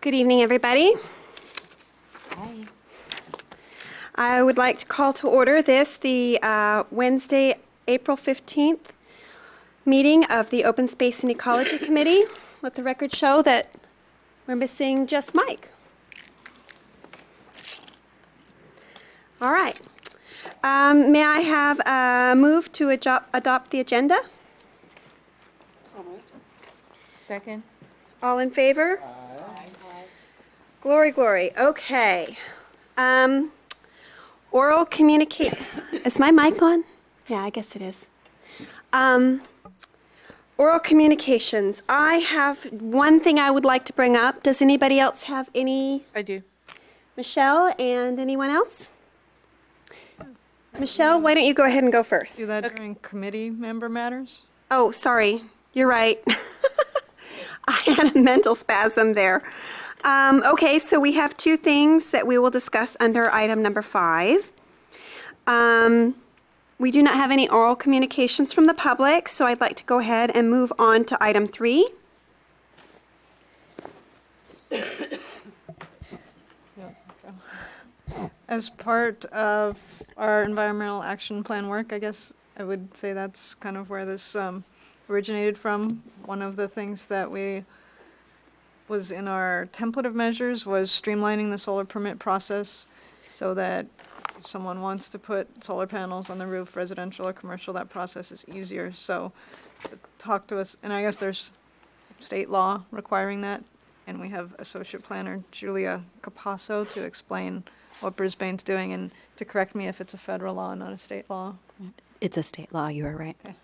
Good evening, everybody. Hi. I would like to call to order the Wednesday, April 15th meeting of the Open Space and Ecology Committee. Let the record show that we're missing just Mike. All right. May I have a move to adopt the agenda? So moved. Second. All in favor? Aye. Glory, glory. Okay. Oral communicate. Is my mic on? Yeah, I guess it is. Oral communications. I have one thing I would like to bring up. Does anybody else have any? I do. Michelle and anyone else? Michelle, why don't you go ahead and go first? Do that during committee member matters? Oh, sorry. You're right. I had a mental spasm there. Okay, so we have two things that we will discuss under item number 5. We do not have any oral communications from the public, so I'd like to go ahead and move on to item 3. As part of our environmental action plan work, I guess I would say that's kind of where this originated from. One of the things that was in our template of measures was streamlining the solar permit process so that if someone wants to put solar panels on the roof, residential or commercial, that process is easier. So talk to us, and I guess there's state law requiring that, and we have Associate Planner Julia Capasso to explain what Brisbane's doing and to correct me if it's a federal law, not a state law. It's a state law, you are right. Okay.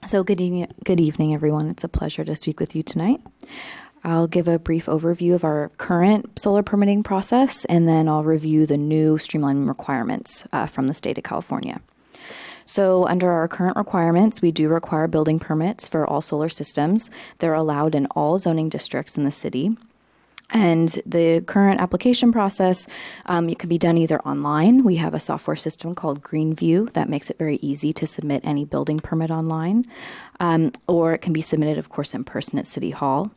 So good evening, everyone. It's a pleasure to speak with you tonight. I'll give a brief overview of our current solar permitting process, and then I'll review the new streamlining requirements from the state of California. So under our current requirements, we do require building permits for all solar systems. They're allowed in all zoning districts in the city. And the current application process, it can be done either online. We have a software system called Greenview that makes it very easy to submit any building permit online, or it can be submitted, of course, in person at City Hall.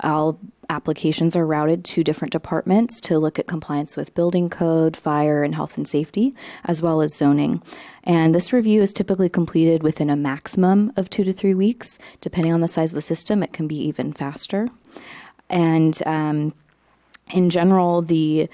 All applications are routed to different departments to look at compliance with building code, fire, and health and safety, as well as zoning. And this review is typically completed within a maximum of 2 to 3 weeks. Depending on the size of the system, it can be even faster. And in general, in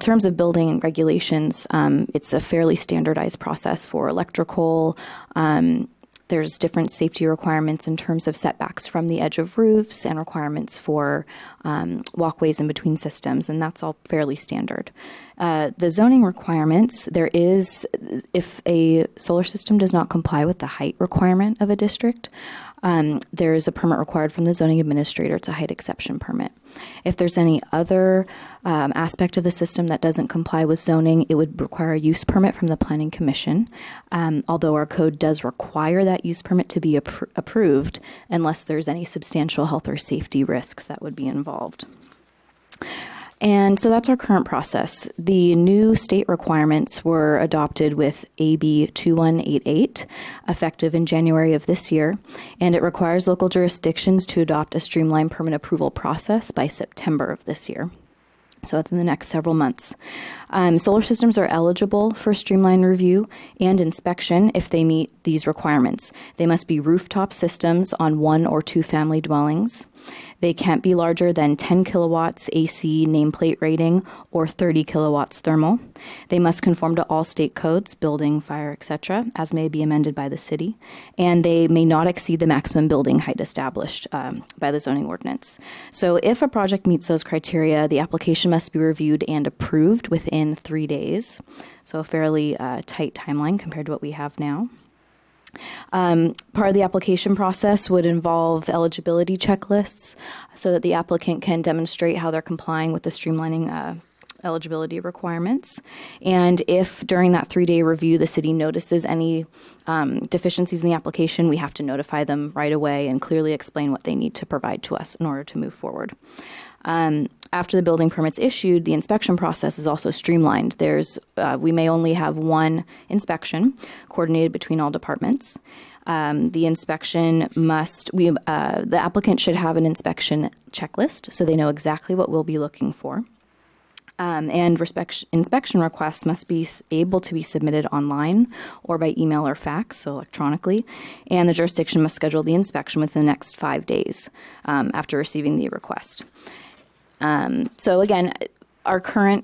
terms of building regulations, it's a fairly standardized process for electrical. There's different safety requirements in terms of setbacks from the edge of roofs and requirements for walkways in between systems, and that's all fairly standard. The zoning requirements, there is, if a solar system does not comply with the height requirement of a district, there is a permit required from the zoning administrator. It's a height exception permit. If there's any other aspect of the system that doesn't comply with zoning, it would require a use permit from the Planning Commission, although our code does require that use permit to be approved unless there's any substantial health or safety risks that would be involved. And so that's our current process. The new state requirements were adopted with AB 2188, effective in January of this year, and it requires local jurisdictions to adopt a streamlined permit approval process by September of this year. So within the next several months. Solar systems are eligible for streamline review and inspection if they meet these requirements. They must be rooftop systems on 1 or 2 family dwellings. They can't be larger than 10 kilowatts AC nameplate rating or 30 kilowatts thermal. They must conform to all state codes, building, fire, etc., as may be amended by the city. And they may not exceed the maximum building height established by the zoning ordinance. So if a project meets those criteria, the application must be reviewed and approved within 3 days. So a fairly tight timeline compared to what we have now. Part of the application process would involve eligibility checklists so that the applicant can demonstrate how they're complying with the streamlining eligibility requirements. And if during that 3-day review the city notices any deficiencies in the application, we have to notify them right away and clearly explain what they need to provide to us in order to move forward. After the building permit's issued, the inspection process is also streamlined. We may only have one inspection coordinated between all departments. The inspection the applicant should have an inspection checklist so they know exactly what we'll be looking for. And inspection requests must be able to be submitted online or by email or fax, so electronically. And the jurisdiction must schedule the inspection within the next 5 days after receiving the request. So again, our current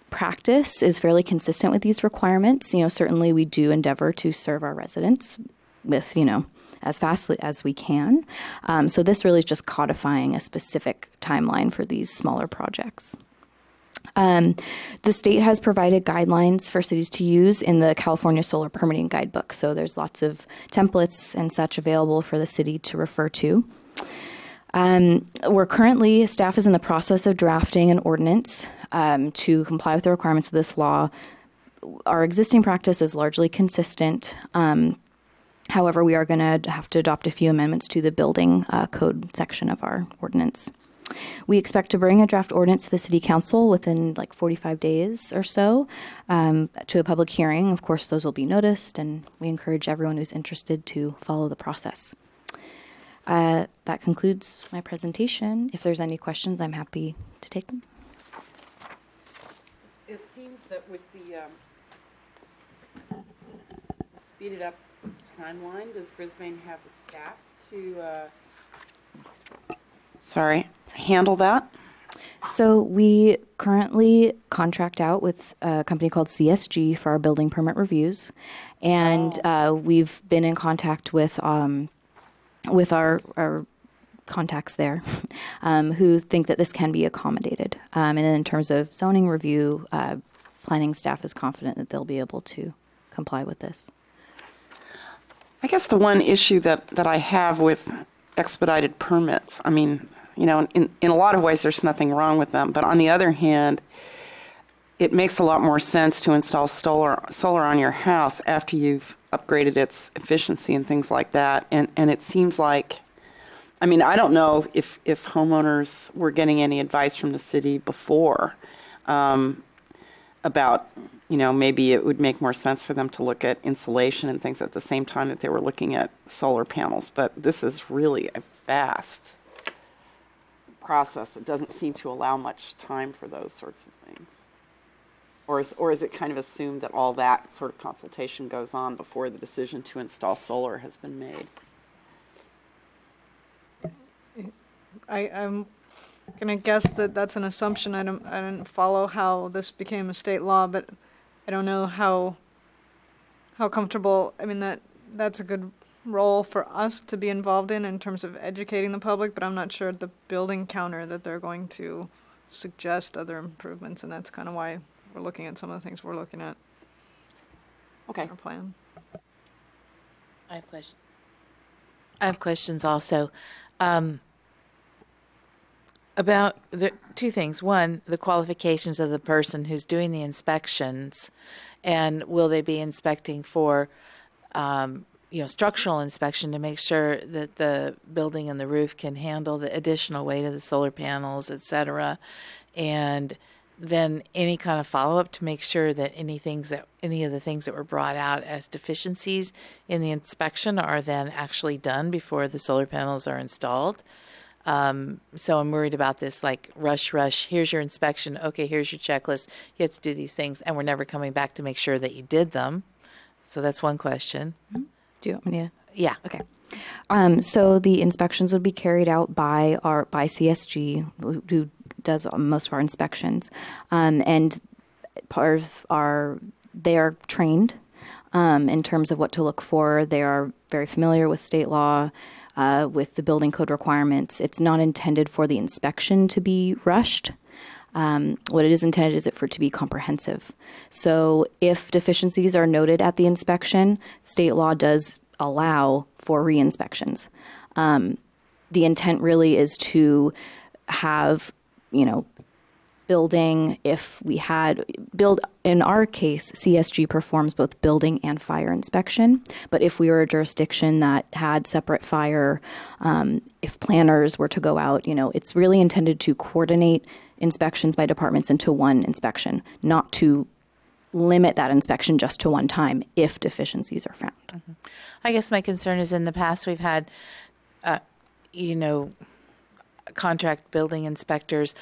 practice is fairly consistent with these requirements. Certainly we do endeavor to serve our residents with, as fastly as we can. So this really is just codifying a specific timeline for these smaller projects. The state has provided guidelines for cities to use in the California Solar Permitting Guidebook. So there's lots of templates and such available for the city to refer to. Staff is in the process of drafting an ordinance to comply with the requirements of this law. Our existing practice is largely consistent. However, we are going to have to adopt a few amendments to the building code section of our ordinance. We expect to bring a draft ordinance to the City Council within 45 days or so to a public hearing. Of course, those will be noticed, and we encourage everyone who's interested to follow the process. That concludes my presentation. If there's any questions, I'm happy to take them. It seems that with the speeded up timeline, does Brisbane have the staff to handle that? So we currently contract out with a company called CSG for our building permit reviews, and we've been in contact with our contacts there who think that this can be accommodated. And then in terms of zoning review, planning staff is confident that they'll be able to comply with this. I guess the one issue that I have with expedited permits, in a lot of ways there's nothing wrong with them, but on the other hand, it makes a lot more sense to install solar on your house after you've upgraded its efficiency and things like that. And it seems like, I don't know if homeowners were getting any advice from the city before about, maybe it would make more sense for them to look at insulation and things at the same time that they were looking at solar panels. But this is really a vast process that doesn't seem to allow much time for those sorts of things. Or is it kind of assumed that all that sort of consultation goes on before the decision to install solar has been made? I'm going to guess that that's an assumption. I didn't follow how this became a state law, but I don't know how comfortable. That's a good role for us to be involved in terms of educating the public, but I'm not sure at the building counter that they're going to suggest other improvements, and that's kind of why we're looking at some of the things we're looking at. Okay. Our plan. I have questions also. About the two things. One, the qualifications of the person who's doing the inspections, and will they be inspecting for, structural inspection to make sure that the building and the roof can handle the additional weight of the solar panels, et cetera, and then any kind of follow-up to make sure that any of the things that were brought out as deficiencies in the inspection are then actually done before the solar panels are installed. So I'm worried about this, rush, here's your inspection. Okay, here's your checklist. You have to do these things, and we're never coming back to make sure that you did them. So that's one question. Mm-hmm. Do you want me to? Yeah. Okay. So the inspections would be carried out by CSG, who does most of our inspections, and they are trained in terms of what to look for. They are very familiar with state law, with the building code requirements. It's not intended for the inspection to be rushed. What it is intended is for it to be comprehensive. So if deficiencies are noted at the inspection, state law does allow for re-inspections. The intent really is to have, building, if we had in our case, CSG performs both building and fire inspection. But if we were a jurisdiction that had separate fire, if planners were to go out, it's really intended to coordinate inspections by departments into one inspection, not to limit that inspection just to one time if deficiencies are found. Mm-hmm. I guess my concern is in the past we've had, contract building inspectors.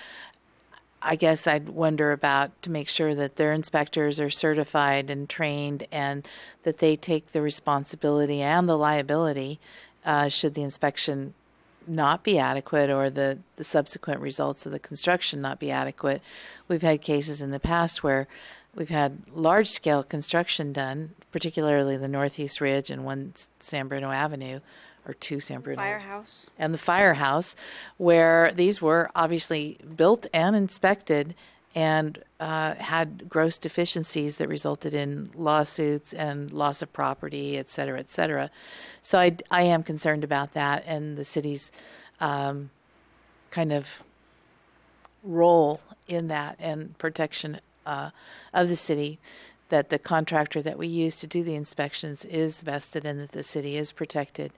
I guess I'd wonder about to make sure that their inspectors are certified and trained and that they take the responsibility and the liability should the inspection not be adequate or the subsequent results of the construction not be adequate. We've had cases in the past where we've had large-scale construction done, particularly the Northeast Ridge and one San Bruno Avenue, or two San Bruno. Firehouse. And the firehouse, where these were obviously built and inspected and had gross deficiencies that resulted in lawsuits and loss of property, et cetera, et cetera. So I am concerned about that and the city's kind of role in that and protection of the city, that the contractor that we use to do the inspections is vested and that the city is protected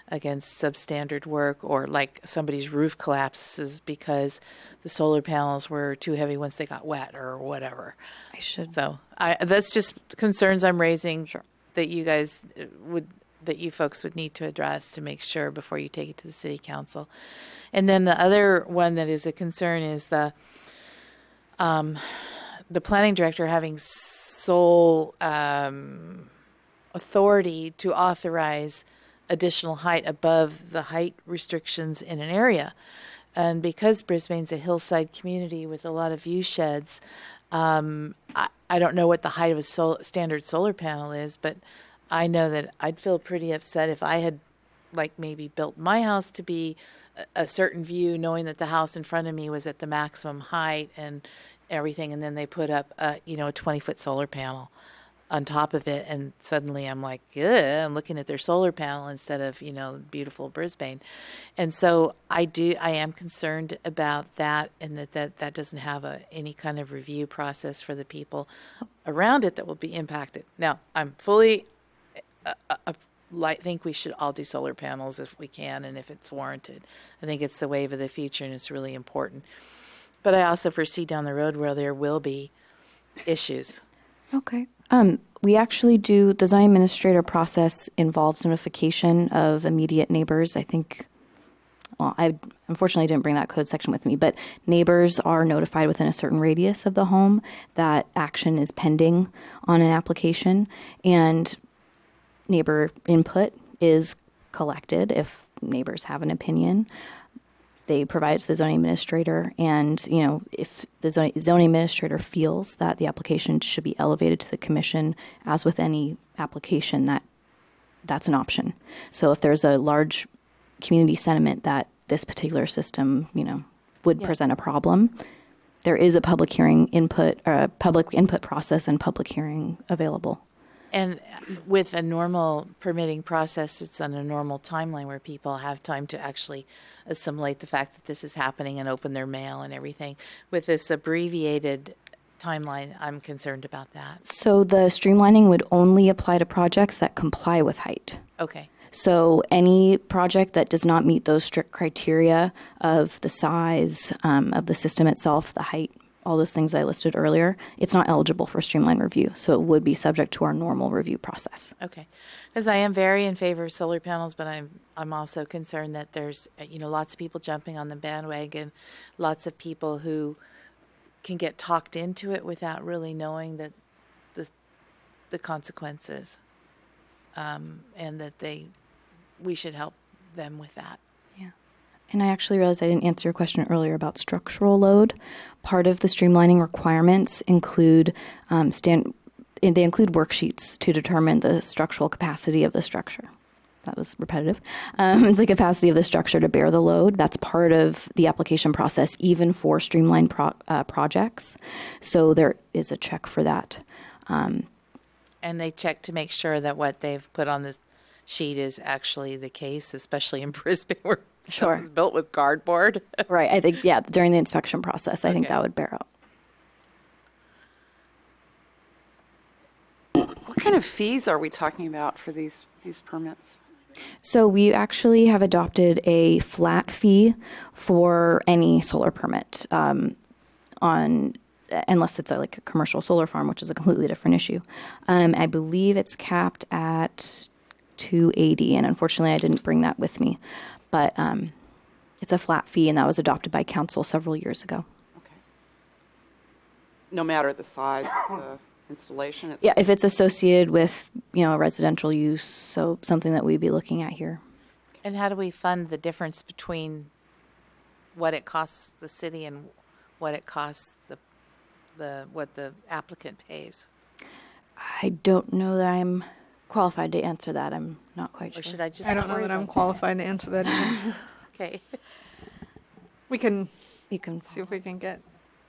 against substandard work or like somebody's roof collapses because the solar panels were too heavy once they got wet or whatever. So that's just concerns I'm raising that you guys that you folks would need to address to make sure before you take it to the city council. And then the other one that is a concern is the planning director having sole authority to authorize additional height above the height restrictions in an area. And because Brisbane's a hillside community with a lot of view sheds, I don't know what the height of a standard solar panel is, but I know that I'd feel pretty upset if I had maybe built my house to be a certain view, knowing that the house in front of me was at the maximum height and everything, and then they put up a 20-foot solar panel on top of it, and suddenly I'm like, yeah, I'm looking at their solar panel instead of beautiful Brisbane. And so I am concerned about that, and that doesn't have any kind of review process for the people around it that will be impacted. Now I'm fully think we should all do solar panels if we can and if it's warranted. I think it's the wave of the future and it's really important. But I also foresee down the road where there will be issues. Okay. We actually do, the zoning administrator process involves notification of immediate neighbors. I think, I unfortunately didn't bring that code section with me, but neighbors are notified within a certain radius of the home that action is pending on an application, and neighbor input is collected if neighbors have an opinion. They provide it to the zoning administrator, and if the zoning administrator feels that the application should be elevated to the commission, as with any application, that's an option. So if there's a large community sentiment that this particular system, would present a problem, there is a public input process and public hearing available. And with a normal permitting process, it's on a normal timeline where people have time to actually assimilate the fact that this is happening and open their mail and everything. With this abbreviated timeline, I'm concerned about that. So the streamlining would only apply to projects that comply with height. Okay. So any project that does not meet those strict criteria of the size of the system itself, the height, all those things I listed earlier, it's not eligible for streamline review. So it would be subject to our normal review process. Okay. Because I am very in favor of solar panels, but I'm also concerned that there's, lots of people jumping on the bandwagon, lots of people who can get talked into it without really knowing that the consequences, and that we should help them with that. Yeah. And I actually realized I didn't answer your question earlier about structural load. Part of the streamlining requirements include they include worksheets to determine the structural capacity of the structure. That was repetitive. The capacity of the structure to bear the load. That's part of the application process, even for streamlined projects. So there is a check for that. And they check to make sure that what they've put on this sheet is actually the case, especially in Brisbane where it's built with cardboard. Right. I think, during the inspection process, I think that would bear out. kind of fees are we talking about for these permits? So we actually have adopted a flat fee for any solar permit on unless it's like a commercial solar farm, which is a completely different issue. I believe it's capped at $280, and unfortunately I didn't bring that with me. But it's a flat fee, and that was adopted by council several years ago. Okay. No matter the size of the installation? Yeah, if it's associated with, residential use, so something that we'd be looking at here. And how do we fund the difference between what it costs the city and what it costs what the applicant pays? I don't know that I'm qualified to answer that. I'm not quite Or sure. should I just? I don't know worry that I'm about qualified to answer that either. Okay. We can You can see if we can get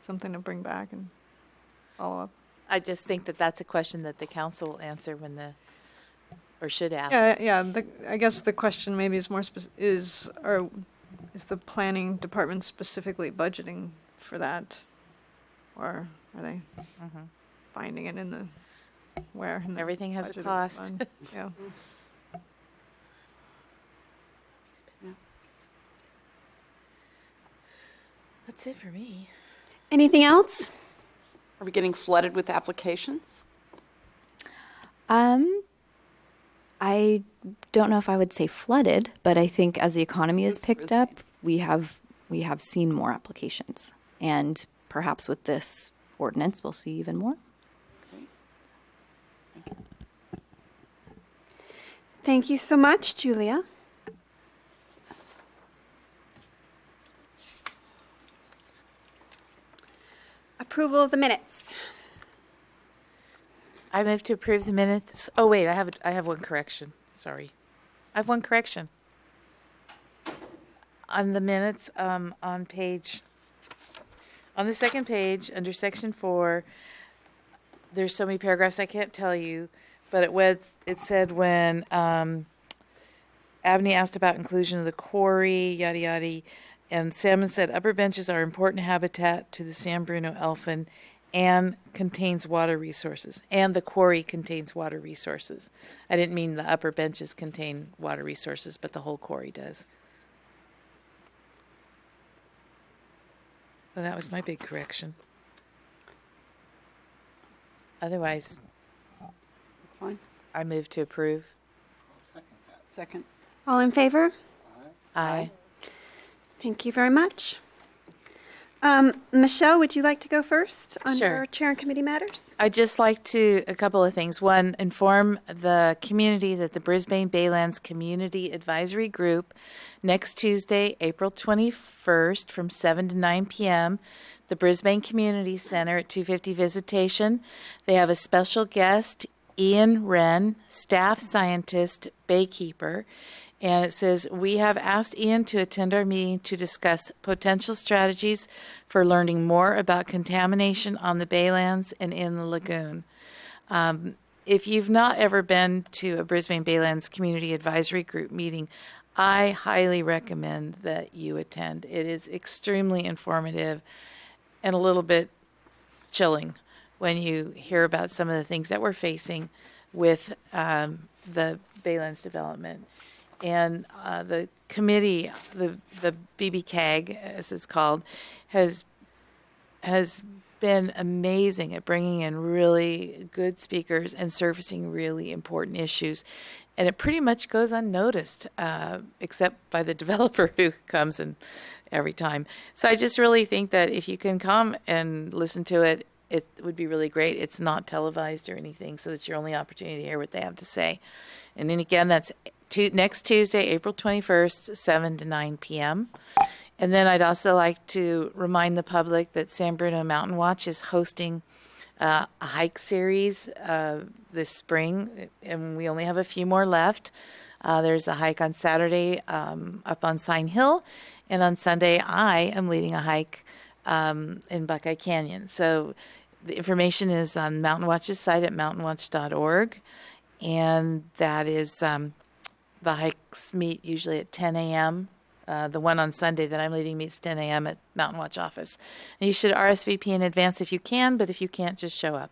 something to bring back and follow up. I just think that that's a question that the council will answer or should ask. Yeah. I guess the question maybe is more is the planning department specifically budgeting for that, or are they finding it in the where? In the Everything has a budgeted cost. fund? Yeah. That's it for me. Anything else? Are we getting flooded with applications? I don't know if I would say flooded, but I think as the economy has picked up, we have seen more applications, and perhaps with this ordinance, we'll see even more. Thank you so much, Julia. Approval of the minutes. I move to approve the minutes. Oh wait, I have one correction. Sorry, I have one correction. On the minutes, on the second page under section 4, there's so many paragraphs I can't tell you, but it said when Abney asked about inclusion of the quarry, yada yada, and Salmon said upper benches are important habitat to the San Bruno elfin and contains water resources. And the quarry contains water resources. I didn't mean the upper benches contain water resources, but the whole quarry does. Well, that was my big correction. Otherwise, Fine. I move to approve. Second. All in favor? Aye. Thank you very much. Michelle, would you like to go first under Sure. Chair and Committee Matters? I'd just like to, a couple of things. One, inform the community that the Brisbane Baylands Community Advisory Group next Tuesday, April 21st from 7 to 9 p.m., the Brisbane Community Center at 250 Visitation. They have a special guest, Ian Wren, staff scientist, baykeeper. And it says, we have asked Ian to attend our meeting to discuss potential strategies for learning more about contamination on the Baylands and in the lagoon. If you've not ever been to a Brisbane Baylands Community Advisory Group meeting, I highly recommend that you attend. It is extremely informative and a little bit chilling when you hear about some of the things that we're facing with the Baylands development. And the committee, the BBCAG, as it's called, has been amazing at bringing in really good speakers and surfacing really important issues. And it pretty much goes unnoticed, except by the developer who comes in every time. So I just really think that if you can come and listen to it, it would be really great. It's not televised or anything, so it's your only opportunity to hear what they have to say. And then again, that's next Tuesday, April 21st, 7 to 9 p.m. And then I'd also like to remind the public that San Bruno Mountain Watch is hosting a hike series this spring, and we only have a few more left. There's a hike on Saturday up on Sign Hill, and on Sunday I am leading a hike in Buckeye Canyon. So the information is on Mountain Watch's site at mountainwatch.org, and that is the hikes meet usually at 10 a.m. The one on Sunday that I'm leading meets 10 a.m. at Mountain Watch office. And you should RSVP in advance if you can, but if you can't, just show up.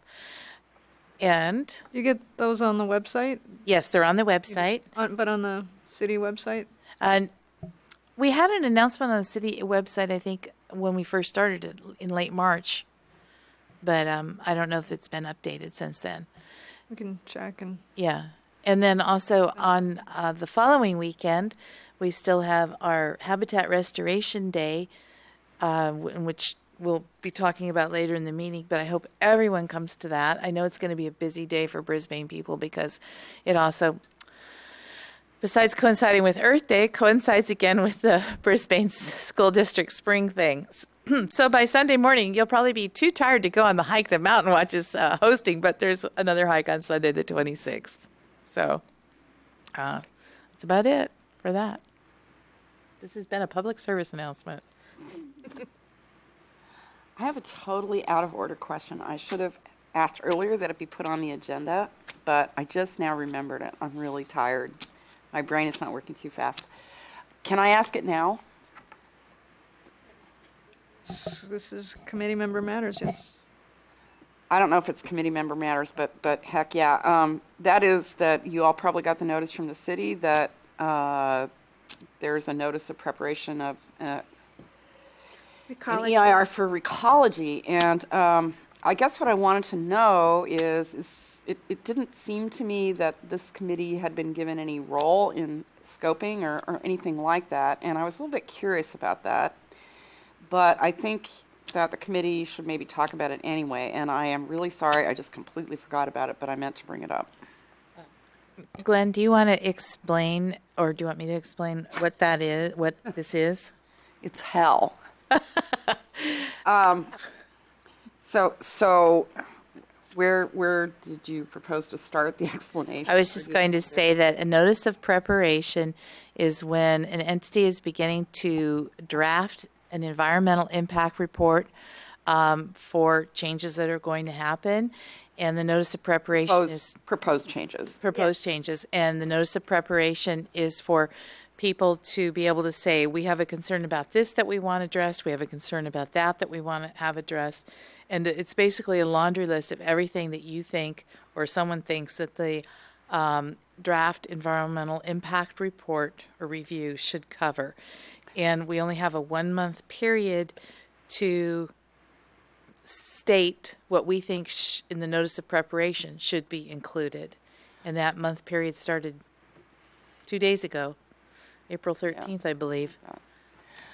And You get those on the website, yes, they're on the website. but on the city website? And we had an announcement on the city website, I think, when we first started it in late March. But I don't know if it's been updated since then. We can check and. Yeah. And then also on the following weekend, we still have our Habitat Restoration Day, in which we'll be talking about later in the meeting, but I hope everyone comes to that. I know it's going to be a busy day for Brisbane people because it also, besides coinciding with Earth Day, coincides again with the Brisbane School District Spring things. So by Sunday morning, you'll probably be too tired to go on the hike that Mountain Watch is hosting, but there's another hike on Sunday the 26th. So that's about it for that. This has been a public service announcement. I have a totally out of order question. I should have asked earlier that it be put on the agenda, but I just now remembered it. I'm really tired. My brain is not working too fast. Can I ask it now? This is committee member matters, yes. I don't know if it's committee member matters, but heck yeah. That is that you all probably got the notice from the city that there's a notice of preparation of an EIR for Ecology. And I guess what I wanted to know is it didn't seem to me that this committee had been given any role in scoping or anything like that. And I was a little bit curious about that. But I think that the committee should maybe talk about it anyway. And I am really sorry. I just completely forgot about it, but I meant to bring it up. Glenn, do you want to explain, or do you want me to explain what that is, what this is? It's hell. So where did you propose to start the explanation? I was just going to say that a notice of preparation is when an entity is beginning to draft an environmental impact report for changes that are going to happen. And the notice of preparation is proposed changes. Changes. And the notice of preparation is for people to be able to say, we have a concern about this that we want addressed, we have a concern about that we want to have addressed. And it's basically a laundry list of everything that you think or someone thinks that the draft environmental impact report or review should cover. And we only have a 1 month period to state what we think in the notice of preparation should be included. And that month period started 2 days ago, April 13th, I believe,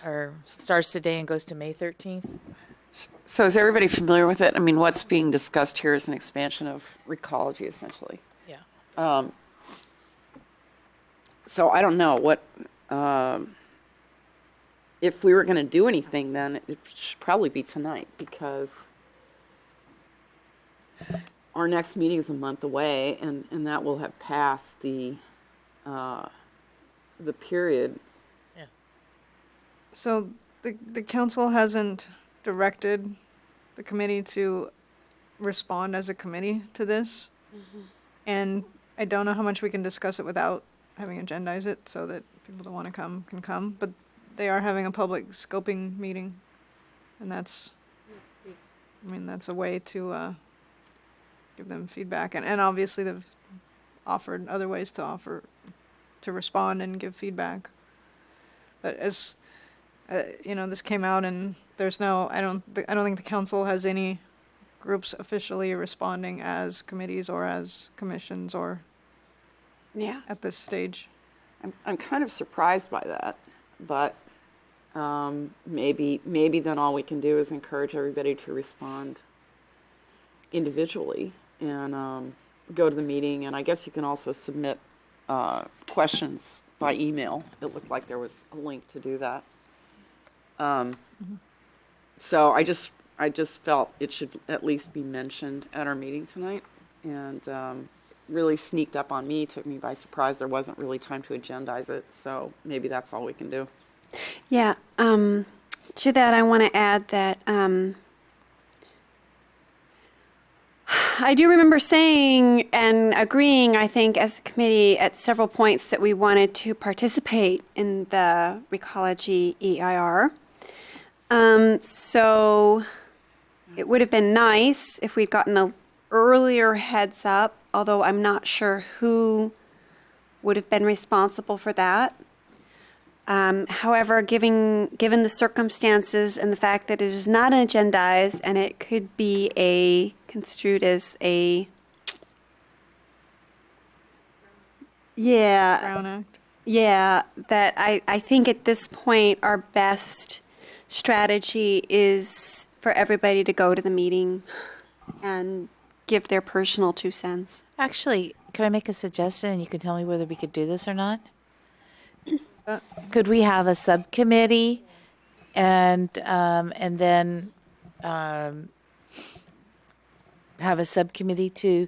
or starts today and goes to May 13th. So is everybody familiar with it? I mean, what's being discussed here is an expansion of Ecology, essentially. Yeah. So I don't know what, if we were going to do anything, then it should probably be tonight, because our next meeting is a month away, and that will have passed the period. Yeah. So the council hasn't directed the committee to respond as a committee to this. Mm-hmm. And I don't know how much we can discuss it without having agendized it so that people that want to come can come. But they are having a public scoping meeting, and that's a way to give them feedback. And obviously they've offered other ways to respond and give feedback. But as this came out, and there's I don't think the council has any groups officially responding as committees or as commissions or at this stage. I'm kind of surprised by that, but maybe then all we can do is encourage everybody to respond individually and go to the meeting. And I guess you can also submit questions by email. It looked like there was a link to do that. So I just felt it should at least be mentioned at our meeting tonight, and really sneaked up on me, took me by surprise. There wasn't really time to agendize it, so maybe that's all we can do. Yeah, to that I want to add that I do remember saying and agreeing, I think, as a committee at several points that we wanted to participate in the Ecology EIR. So it would have been nice if we'd gotten earlier heads up, although I'm not sure who would have been responsible for that. However, given the circumstances and the fact that it is not agendized and it could be construed as Brown Act. Yeah, that I think at this point our best strategy is for everybody to go to the meeting and give their personal 2 cents. Actually, could I make a suggestion and you can tell me whether we could do this or not? Could we have a subcommittee and then have a subcommittee to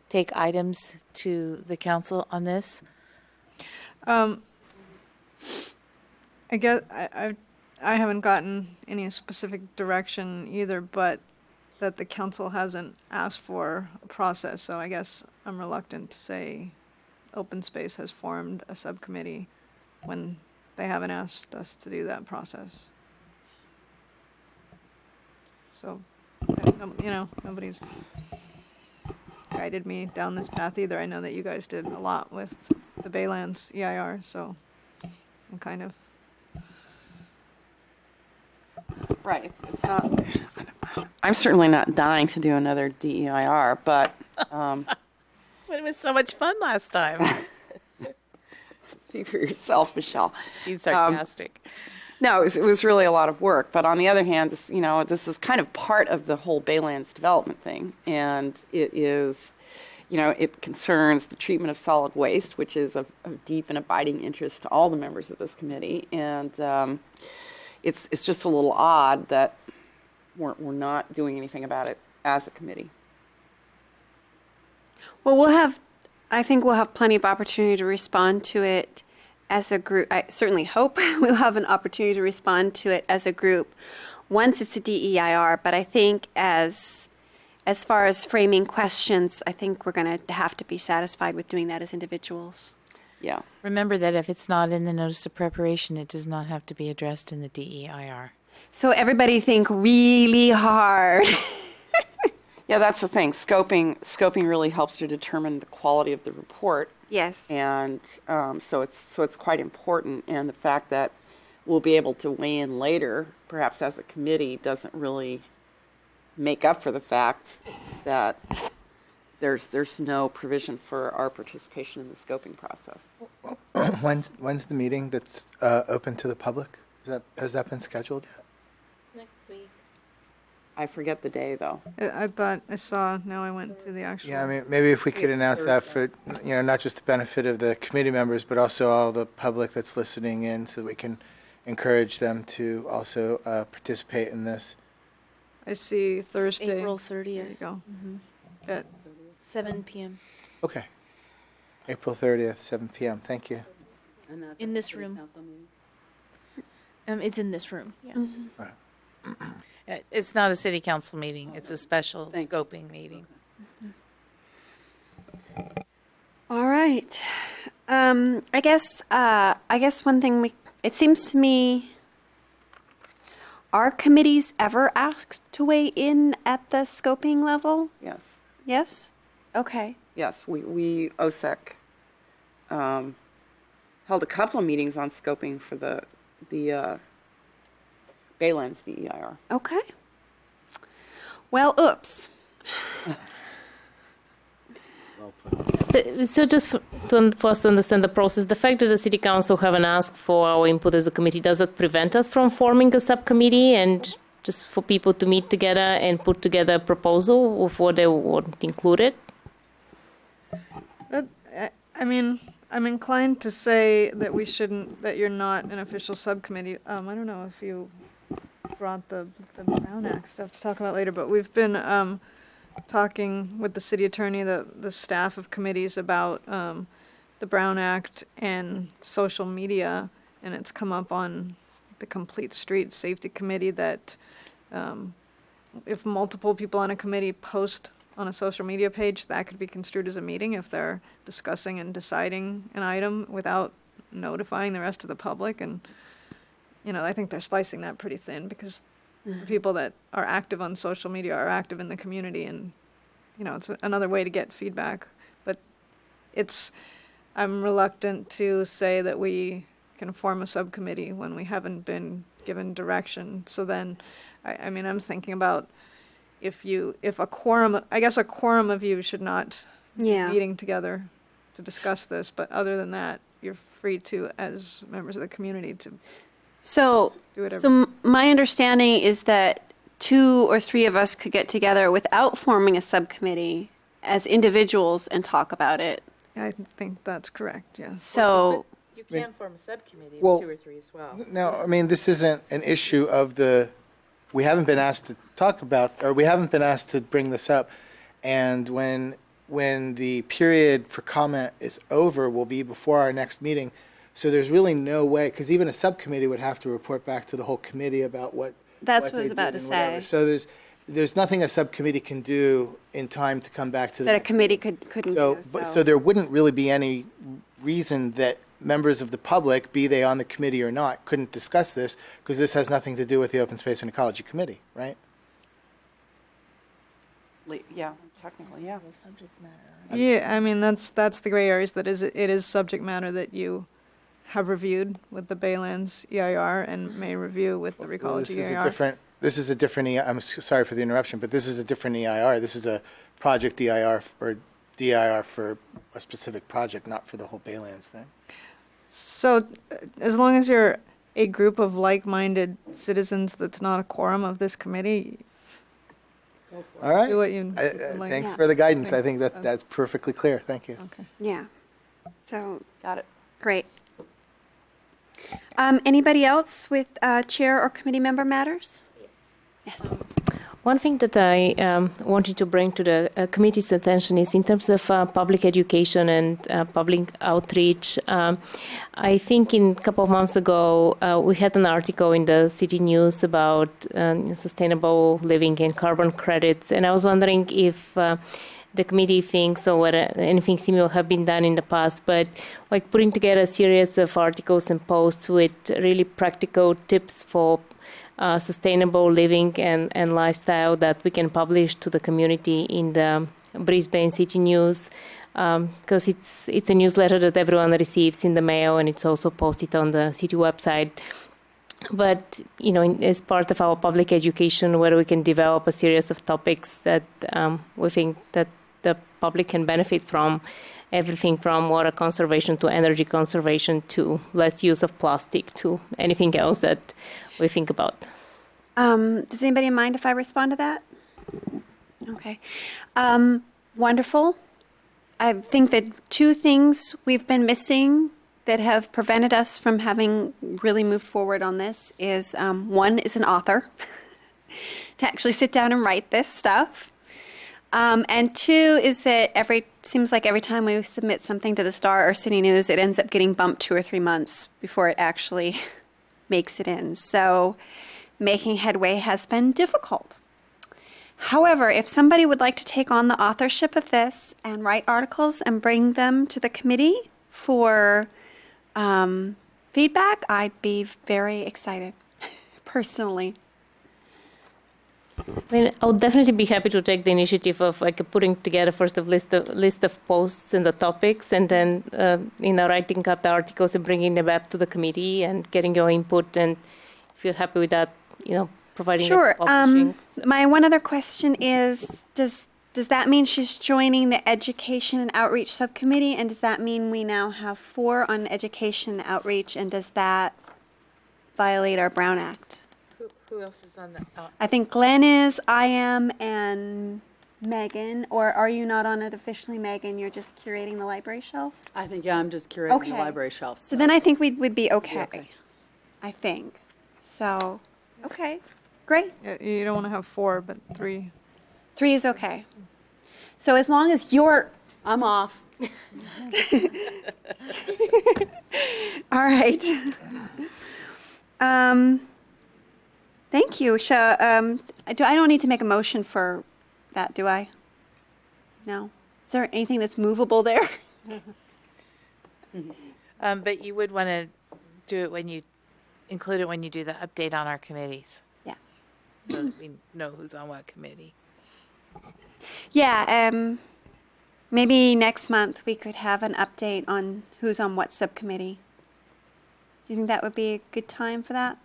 take items to the council on this? I guess I haven't gotten any specific direction either, but that the council hasn't asked for a process. So I guess I'm reluctant to say Open Space has formed a subcommittee when they haven't asked us to do that process. So, nobody's guided me down this path either. I know that you guys did a lot with the Baylands EIR, so I'm kind of... Right. It's not, I'm certainly not dying to do another DEIR, but It was so much fun last time. speak for yourself, Michelle. Being sarcastic. No, it was really a lot of work. But on the other hand, this is kind of part of the whole Baylands development thing. And it is, it concerns the treatment of solid waste, which is of deep and abiding interest to all the members of this committee. And it's just a little odd that we're not doing anything about it as a committee. Well, I think we'll have plenty of opportunity to respond to it as a group. I certainly hope we'll have an opportunity to respond to it as a group once it's a DEIR. But I think as far as framing questions, I think we're going to have to be satisfied with doing that as individuals. Yeah. Remember that if it's not in the notice of preparation, it does not have to be addressed in the DEIR. So everybody think really hard. Yeah, that's the thing. Scoping really helps to determine the quality of the report. Yes. And so it's quite important. And the fact that we'll be able to weigh in later, perhaps as a committee, doesn't really make up for the fact that there's no provision for our participation in the scoping process. When's the meeting that's open to the public? Has that been scheduled yet? Next week. I forget the day, though. I thought I saw, now I went to the actual... Yeah, I mean, maybe if we could announce that for, not just the benefit of the committee members, but also all the public that's listening in, so that we can encourage them to also participate in this. I see Thursday. April 30th. There you go. At 7 p.m. Okay. April 30th, 7 p.m. Thank you. in this room. It's in this room. Yeah. It's not a city council meeting. It's a special scoping meeting. All right. I guess one thing it seems to me, are committees ever asked to weigh in at the scoping level? Yes. Yes? Okay. Yes, we OSEC held a couple of meetings on scoping for the Baylands DEIR. Okay. Well, oops. So just for us to understand the process, the fact that the city council haven't asked for our input as a committee, does that prevent us from forming a subcommittee and just for people to meet together and put together a proposal of what they want included? I mean, I'm inclined to say that we shouldn't, that you're not an official subcommittee. I don't know if you brought the Brown Act stuff to talk about later, but we've been talking with the city attorney, the staff of committees about the Brown Act and social media, and it's come up on the Complete Street Safety Committee that if multiple people on a committee post on a social media page, that could be construed as a meeting if they're discussing and deciding an item without notifying the rest of the public. And, I think they're slicing that pretty thin because the people that are active on social media are active in the community and, it's another way to get feedback. But I'm reluctant to say that we can form a subcommittee when we haven't been given direction. So then, I mean, I'm thinking about if a quorum of you should not be Yeah. meeting together to discuss this, but other than that, you're free to, as members of the community, to So, do whatever. my understanding is that 2 or 3 of us could get together without forming a subcommittee as individuals and talk about it. I think that's correct, yes. So, You can form a subcommittee of Well- 2 or 3 as well. No, I mean, this isn't an issue of we haven't been asked to talk about, or we haven't been asked to bring this up. And when the period for comment is over, will be before our next meeting. So there's really no way, because even a subcommittee would have to report back to the whole committee about what. That's what what I was they about did to and whatever. say. So there's nothing a subcommittee can do in time to come back to the. that a committee couldn't So, do, so there wouldn't really be any reason that members of the public, be they on the committee or not, couldn't discuss this, because this has nothing to do with the Open Space and Ecology Committee, right? Yeah, technically, yeah. Yeah, I mean, that's the gray areas, it is subject matter that you have reviewed with the Baylands EIR and may review with the Well, Ecology this is a EIR. different, I'm sorry for the interruption, but this is a different EIR. This is a project EIR or DIR for a specific project, not for the whole Baylands thing. So, as long as you're a group of like-minded citizens that's not a quorum of this committee, All right. do what you like. Thanks for the guidance. I think that's perfectly clear. Thank you. Okay. Yeah. So, Got it. great. Anybody else with chair or committee member matters? Yes. One thing that I wanted to bring to the committee's attention is in terms of public education and public outreach. I think a couple of months ago, we had an article in the city news about sustainable living and carbon credits. And I was wondering if the committee thinks or whether anything similar have been done in the past, but like putting together a series of articles and posts with really practical tips for sustainable living and lifestyle that we can publish to the community in the Brisbane City News, because it's a newsletter that everyone receives in the mail, and it's also posted on the city website. But, as part of our public education, where we can develop a series of topics that we think that the public can benefit from, everything from water conservation to energy conservation to less use of plastic to anything else that we think about. Does anybody mind if I respond to that? Okay. Wonderful. I think that 2 things we've been missing that have prevented us from having really moved forward on this is, 1 is an author to actually sit down and write this stuff. And 2 is that seems like every time we submit something to the Star or City News, it ends up getting bumped 2 or 3 months before it actually makes it in. So making headway has been difficult. However, if somebody would like to take on the authorship of this and write articles and bring them to the committee for feedback, I'd be very excited, personally. I mean, I would definitely be happy to take the initiative of putting together first a list of posts and the topics, and then writing up the articles and bringing them back to the committee and getting your input. And if you're happy with that, providing Sure. publishing. My one other question is, does that mean she's joining the Education and Outreach Subcommittee? And does that mean we now have 4 on Education and Outreach? And does that violate our Brown Act? Who else is on the? I think Glenn is, I am, and Megan. Or are you not on it officially, Megan? You're just curating the library shelf? I think, yeah, I'm just curating Okay. the library shelf. So then I think we'd be okay. okay. I think. So, okay, great. Yeah, you don't want to have 4, but 3. 3 is okay. So as long as you're, I'm off. all right. Thank you. I don't need to make a motion for that, do I? No? Is there anything that's movable there? But you would want to do it include it when you do the update on our committees. Yeah. So that we know who's on what committee. Yeah, maybe next month we could have an update on who's on what subcommittee. Do you think that would be a good time for that?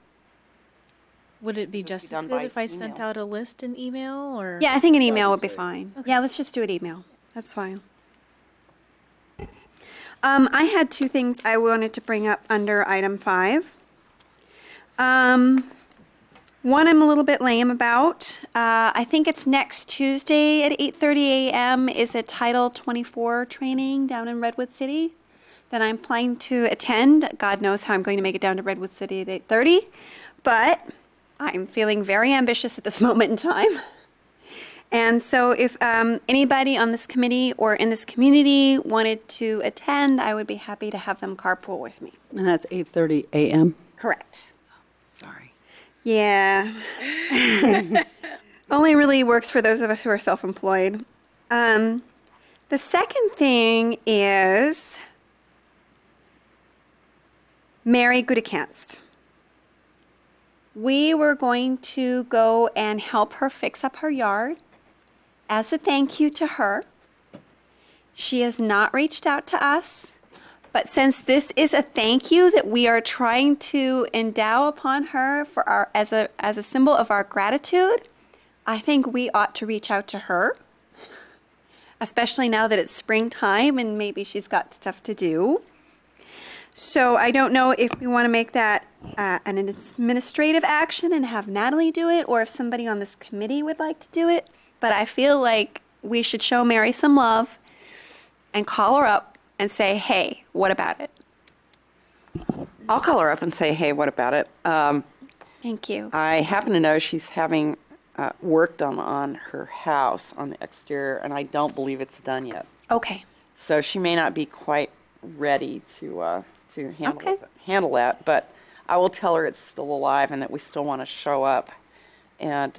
Would it be Just be just as done good by if I sent email. out a list in email or? Yeah, I think an email would be fine. Yeah, let's just do it email. That's fine. I had two things I wanted to bring up under item 5. One I'm a little bit lame about. I think it's next Tuesday at 8:30 a.m. is a Title 24 training down in Redwood City that I'm planning to attend. God knows how I'm going to make it down to Redwood City at 8:30, but I'm feeling very ambitious at this moment in time. And so if anybody on this committee or in this community wanted to attend, I would be happy to have them carpool with me. And that's 8:30 a.m.? Correct. Sorry. Yeah. Only really works for those of us who are self-employed. The second thing is Mary Gudekanst. We were going to go and help her fix up her yard as a thank you to her. She has not reached out to us, but since this is a thank you that we are trying to endow upon her for our as a symbol of our gratitude, I think we ought to reach out to her, especially now that it's springtime and maybe she's got stuff to do. So I don't know if we want to make that an administrative action and have Natalie do it, or if somebody on this committee would like to do it. But I feel like we should show Mary some love and call her up and say, hey, what about it? I'll call her up and say, hey, what about it? Thank you. I happen to know she's having work done on her house on the exterior, and I don't believe it's done yet. Okay. So she may not be quite ready to handle Okay. handle that, but I will tell her it's still alive and that we still want to show up and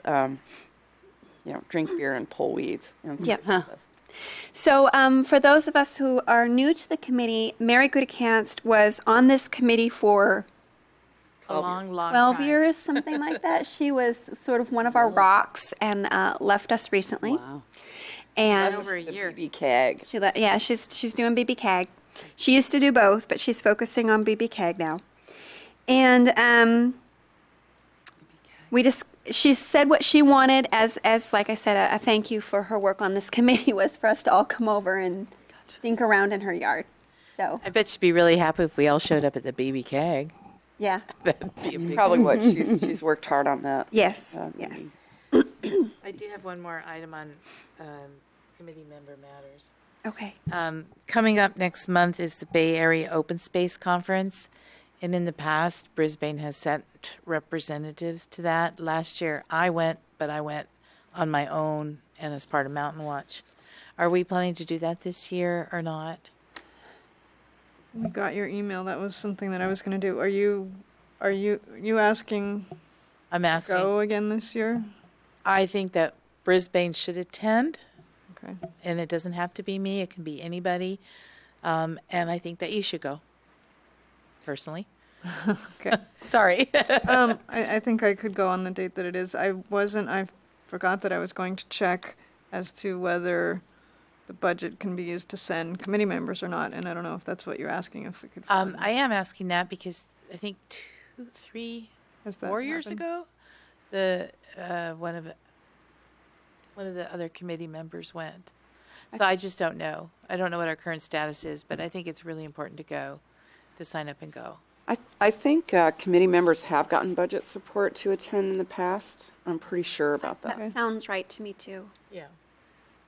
drink beer and pull weeds. And Yep. So for those of us who are new to the committee, Mary Gudekanst was on this committee for A long, long 12 time. years, something like that. She was sort of one of our rocks and left us recently. Wow. And Over a year. BB Keg. she's doing BB CAG. She used to do both, but she's focusing on BB CAG now. And she said what she wanted as like I said, a thank you for her work on this committee was for us to all come over and think around in her yard. So I bet she'd be really happy if we all showed up at the BB Keg. yeah, That'd be a big- Probably would. She's worked hard on that. yes, Uh, yes. I do have one more item on committee member matters. Okay. Coming up next month is the Bay Area Open Space Conference. And in the past, Brisbane has sent representatives to that. Last year, I went, but I went on my own and as part of Mountain Watch. Are we planning to do that this year or not? We got your email. That was something that I was going to do. Are you asking I'm to asking. go again this year? I think that Brisbane should attend, Okay. and it doesn't have to be me. It can be anybody. And I think that you should go, personally. Okay. Sorry. I think I could go on the date that it is. I forgot that I was going to check as to whether the budget can be used to send committee members or not, and I don't know if that's what you're asking, if we could. I am asking that because I think 2, 3, Has that 4 years happened? ago, the one of the other committee members went. So I just don't know. I don't know what our current status is, but I think it's really important to go, to sign up and go. I think committee members have gotten budget support to attend in the past. I'm pretty sure about that. That sounds right to me too. Yeah.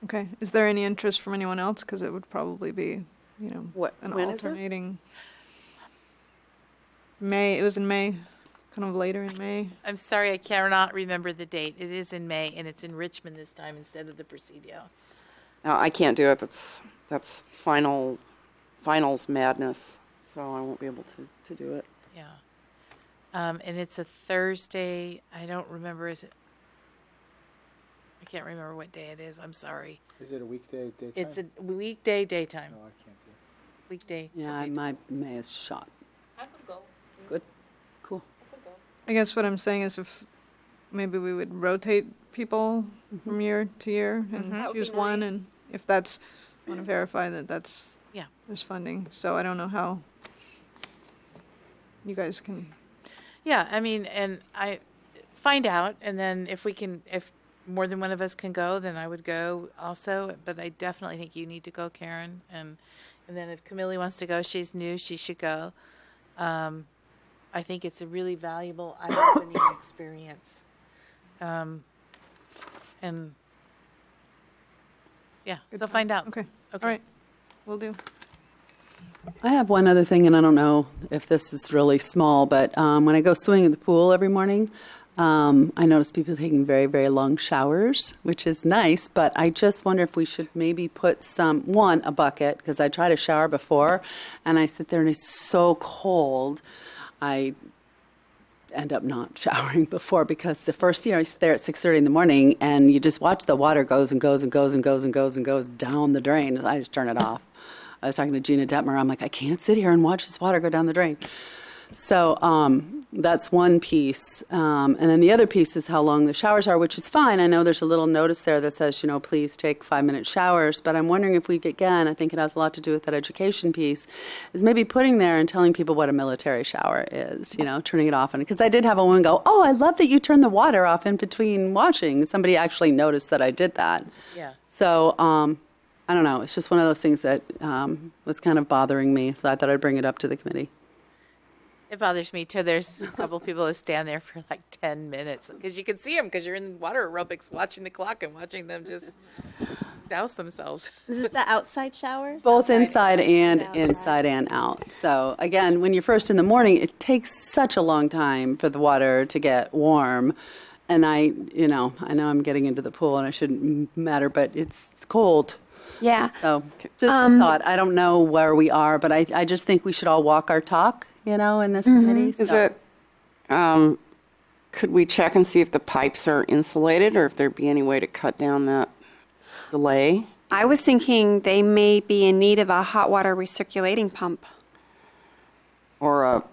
Okay. Is there any interest from anyone else? Because it would probably be, What? an When is it? alternating. May. It was in May, kind of later in May. I'm sorry, I cannot remember the date. It is in May, and it's in Richmond this time instead of the Presidio. No, I can't do it. That's finals madness, so I won't be able to do it. Yeah. And it's a Thursday. I don't remember. I can't remember what day it is. I'm sorry. Is it a weekday daytime? It's a weekday daytime. No, I can't do it. Weekday. Yeah, daytime. my May is shot. I could go. Good. Cool. I guess what I'm saying is maybe we would rotate people from year to year and That would be choose one, nice. and if that's, want to verify that Yeah. there's funding. So I don't know how you guys can, Yeah, I mean, and I find out, and then if more than one of us can go, then I would go also. But I definitely think you need to go, Karen. And then if Camille wants to go, she's new, she should go. I think it's a really valuable eye-opening experience. And yeah, so find out. okay, Okay. all right, will do. I have one other thing, and I don't know if this is really small, but when I go swimming in the pool every morning, I notice people taking very, very long showers, which is nice, but I just wonder if we should maybe put a bucket, because I try to shower before, and I sit there and it's so cold, I end up not showering before, because the first, you're there at 6:30 in the morning, and you just watch the water goes and goes and goes and goes and goes and goes down the drain. I just turn it off. I was talking to Gina Detmer. I'm like, I can't sit here and watch this water go down the drain. So that's one piece. And then the other piece is how long the showers are, which is fine. I know there's a little notice there that says, please take 5-minute showers. But I'm wondering if we, again, I think it has a lot to do with that education piece, is maybe putting there and telling people what a military shower is, turning it off. Because I did have a woman go, oh, I love that you turn the water off in between washing. Somebody actually noticed that I did that. Yeah. So I don't know. It's just one of those things that was kind of bothering me. So I thought I'd bring it up to the committee. It bothers me too. There's a couple people who stand there for like 10 minutes because you can see them because you're in water aerobics watching the clock and watching them just douse themselves. Is this the outside showers? Both inside and out. So again, when you're first in the morning, it takes such a long time for the water to get warm. And I know I'm getting into the pool and I shouldn't matter, but it's cold. Yeah. So just a thought. I don't know where we are, but I just think we should all walk our talk, in this committee. Is So- it, could we check and see if the pipes are insulated or if there'd be any way to cut down that delay? I was thinking they may be in need of a hot water recirculating pump. Or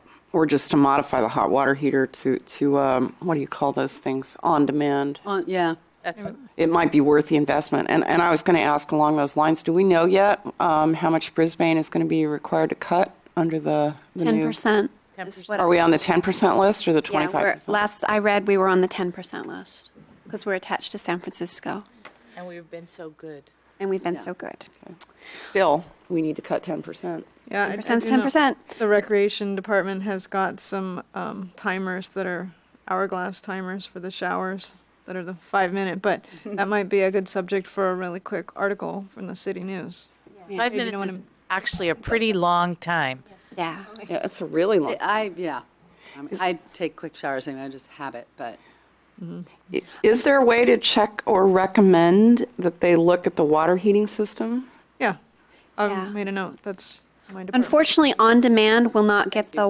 just to modify the hot water heater to what do you call those things? On demand. Yeah. That's what, It might be worth the investment. And I was going to ask along those lines, do we know yet how much Brisbane is going to be required to cut under the new? 10%. 10%. Are we on the 10% list or the 25%? Yeah, last I read, we were on the 10% list because we're attached to San Francisco, and we've been so good. and we've been so good. Still, we need to cut 10%. Yeah, 10%'s do know 10%. The recreation department has got some timers that are hourglass timers for the showers that are the 5-minute, but that might be a good subject for a really quick article from the city news. 5 Maybe you minutes don't is wanna- actually a pretty long time. Yeah. Yeah, it's a really long. I take quick showers anyway. I just have it, but Is there a way to check or recommend that they look at the water heating system? Yeah, I've Yeah. made a note. That's my department. Unfortunately, on demand will not get the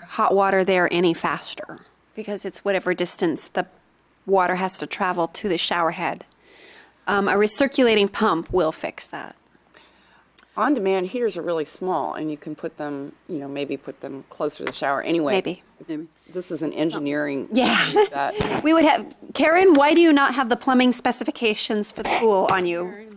hot water there any faster because it's whatever distance the water has to travel to the shower head. A recirculating pump will fix that. On-demand heaters are really small, and you can put them, maybe put them closer to the shower anyway. Maybe. maybe. This is an engineering. Yeah. That. We would have, Karen, why do you not have the plumbing specifications for the pool on you?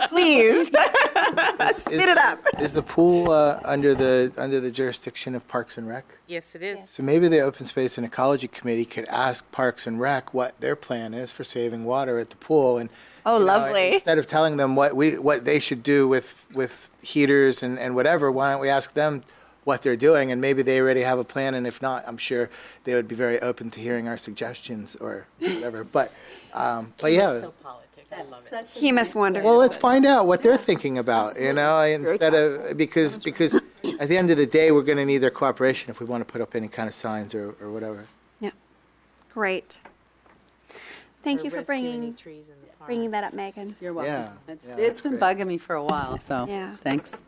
Please. Spit it up. Is the pool under the jurisdiction of Parks and Rec? Yes, it is. So maybe the Open Space and Ecology Committee could ask Parks and Rec what their plan is for saving water at the pool, and Oh, lovely. instead of telling them what they should do with heaters and whatever, why don't we ask them what they're doing, and maybe they already have a plan, and if not, I'm sure they would be very open to hearing our suggestions or whatever. But yeah. So politic. I love it. He must wonder. Well, let's find out what they're thinking about, instead of, because at the end of the day, we're going to need their cooperation if we want to put up any kind of signs or whatever. Yeah. Great. Thank Or you for rescue any bringing trees in the park. that up, Megan. You're welcome. Yeah. It's, Yeah, it's that's been great. bugging me for a while, so Yeah. thanks.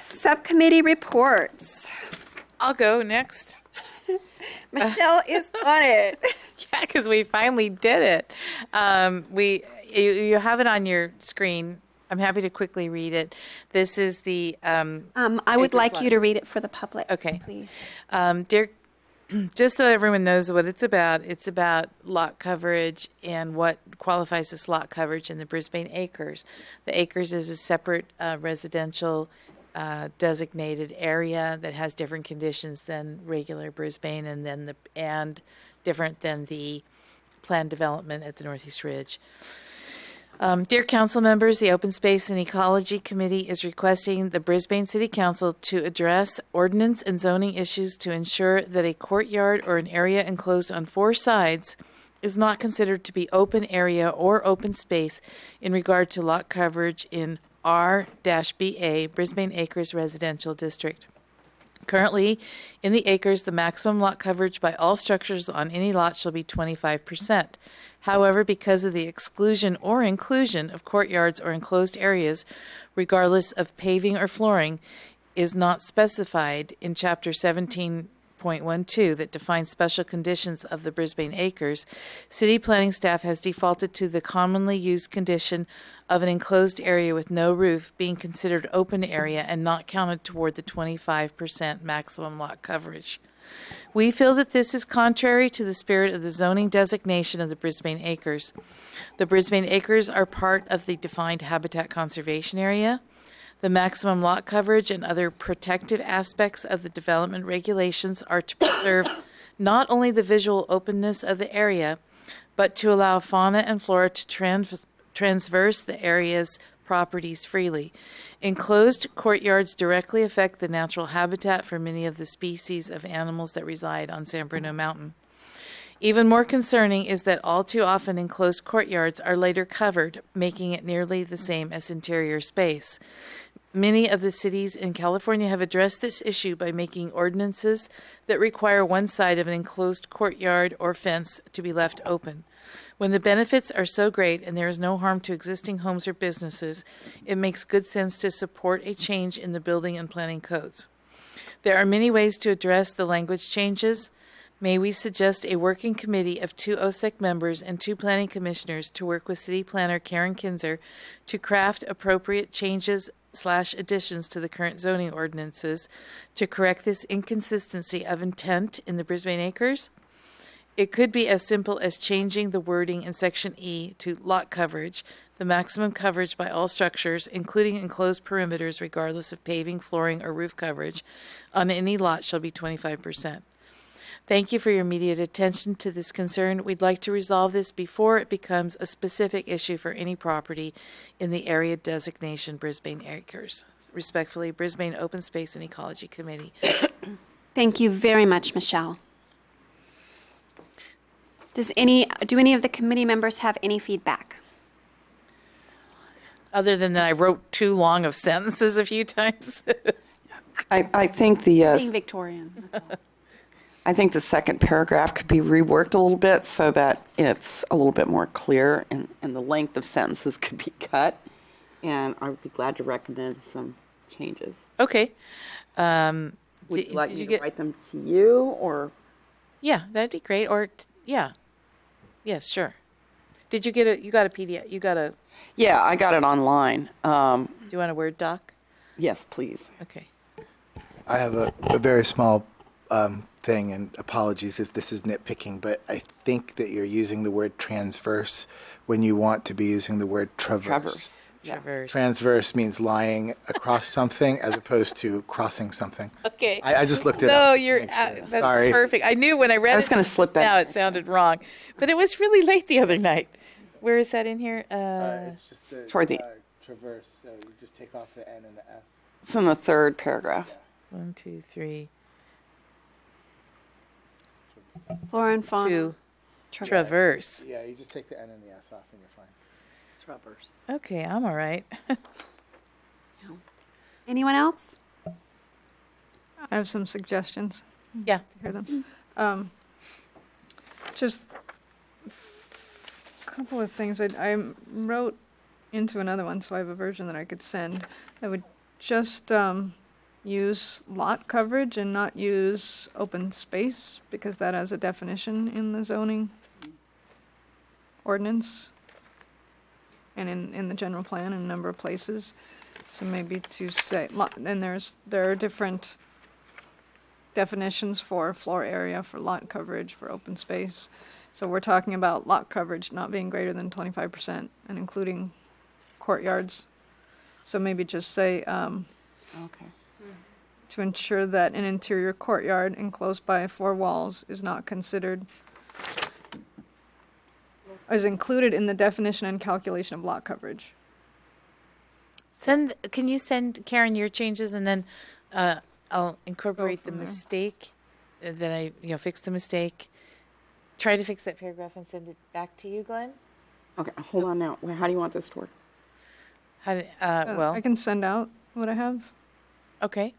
Subcommittee reports. I'll go next. Michelle is on it. Yeah, because we finally did it. You have it on your screen. I'm happy to quickly read it. This is the I would April's like letter. you to read it for the public. Okay. Please. just so everyone knows what it's about lot coverage and what qualifies as lot coverage in the Brisbane Acres. The Acres is a separate residential designated area that has different conditions than regular Brisbane, and different than the planned development at the Northeast Ridge. Dear council members, the Open Space and Ecology Committee is requesting the Brisbane City Council to address ordinance and zoning issues to ensure that a courtyard or an area enclosed on 4 sides is not considered to be open area or open space in regard to lot coverage in R-BA, Brisbane Acres Residential District. Currently, in the acres, the maximum lot coverage by all structures on any lot shall be 25%. However, because of the exclusion or inclusion of courtyards or enclosed areas, regardless of paving or flooring, is not specified in Chapter 17.12 that defines special conditions of the Brisbane Acres, city planning staff has defaulted to the commonly used condition of an enclosed area with no roof being considered open area and not counted toward the 25% maximum lot coverage. We feel that this is contrary to the spirit of the zoning designation of the Brisbane Acres. The Brisbane Acres are part of the defined habitat conservation area. The maximum lot coverage and other protective aspects of the development regulations are to preserve not only the visual openness of the area, but to allow fauna and flora to transverse the area's properties freely. Enclosed courtyards directly affect the natural habitat for many of the species of animals that reside on San Bruno Mountain. Even more concerning is that all too often enclosed courtyards are later covered, making it nearly the same as interior space. Many of the cities in California have addressed this issue by making ordinances that require one side of an enclosed courtyard or fence to be left open. When the benefits are so great and there is no harm to existing homes or businesses, it makes good sense to support a change in the building and planning codes. There are many ways to address the language changes. May we suggest a working committee of 2 OSEC members and 2 planning commissioners to work with City Planner Karen Kinzer to craft appropriate changes/additions to the current zoning ordinances to correct this inconsistency of intent in the Brisbane Acres? It could be as simple as changing the wording in Section E to lot coverage, the maximum coverage by all structures, including enclosed perimeters regardless of paving, flooring, or roof coverage, on any lot shall be 25%. Thank you for your immediate attention to this concern. We'd like to resolve this before it becomes a specific issue for any property in the area designation Brisbane Acres. Respectfully, Brisbane Open Space and Ecology Committee. Thank you very much, Michelle. Do any of the committee members have any feedback? Other than that, I wrote too long of sentences a few times. I think Being Victorian. I think the second paragraph could be reworked a little bit so that it's a little bit more clear and the length of sentences could be cut. And I would be glad to recommend some changes. Okay. Would you like me to write them to you or? Yeah, that'd be great. Or, yeah. Yes, sure. Did you get you got a PDF? Yeah, I got it online. Do you want a Word doc? Yes, please. Okay. I have a very small thing, and apologies if this is nitpicking, but I think that you're using the word transverse when you want to be using the word traverse. Traverse. Transverse means lying across something as opposed to crossing something. Okay. I just looked it up. No, just to you're make sure. that's Sorry. perfect. I knew when I read I was gonna slip that now in. it sounded wrong, but it was really late the other night. Where is that in here? It's just the, Toward the- traverse, so you just take off the N and the S. It's in the third paragraph. 1, 2, 3, Flora and fauna. 2. Traverse. Yeah, you just take the N and the S off and you're fine. Traverse. Okay, I'm all right. Anyone else? I have some suggestions. Yeah. To hear them. Just a couple of things. I wrote into another one, so I have a version that I could send. I would just use lot coverage and not use open space, because that has a definition in the zoning ordinance and in the general plan in a number of places. So maybe to say, and there are different definitions for floor area, for lot coverage, for open space. So we're talking about lot coverage not being greater than 25% and including courtyards. So maybe just say, Okay. to ensure that an interior courtyard enclosed by 4 walls is not considered, is included in the definition and calculation of lot coverage. Can you send Karen your changes, and then I'll incorporate the from there. mistake, then I fix the mistake. Try to fix that paragraph and send it back to you, Glenn. Okay, hold on now. How do you want this to work? Well, I can send out what I have, okay.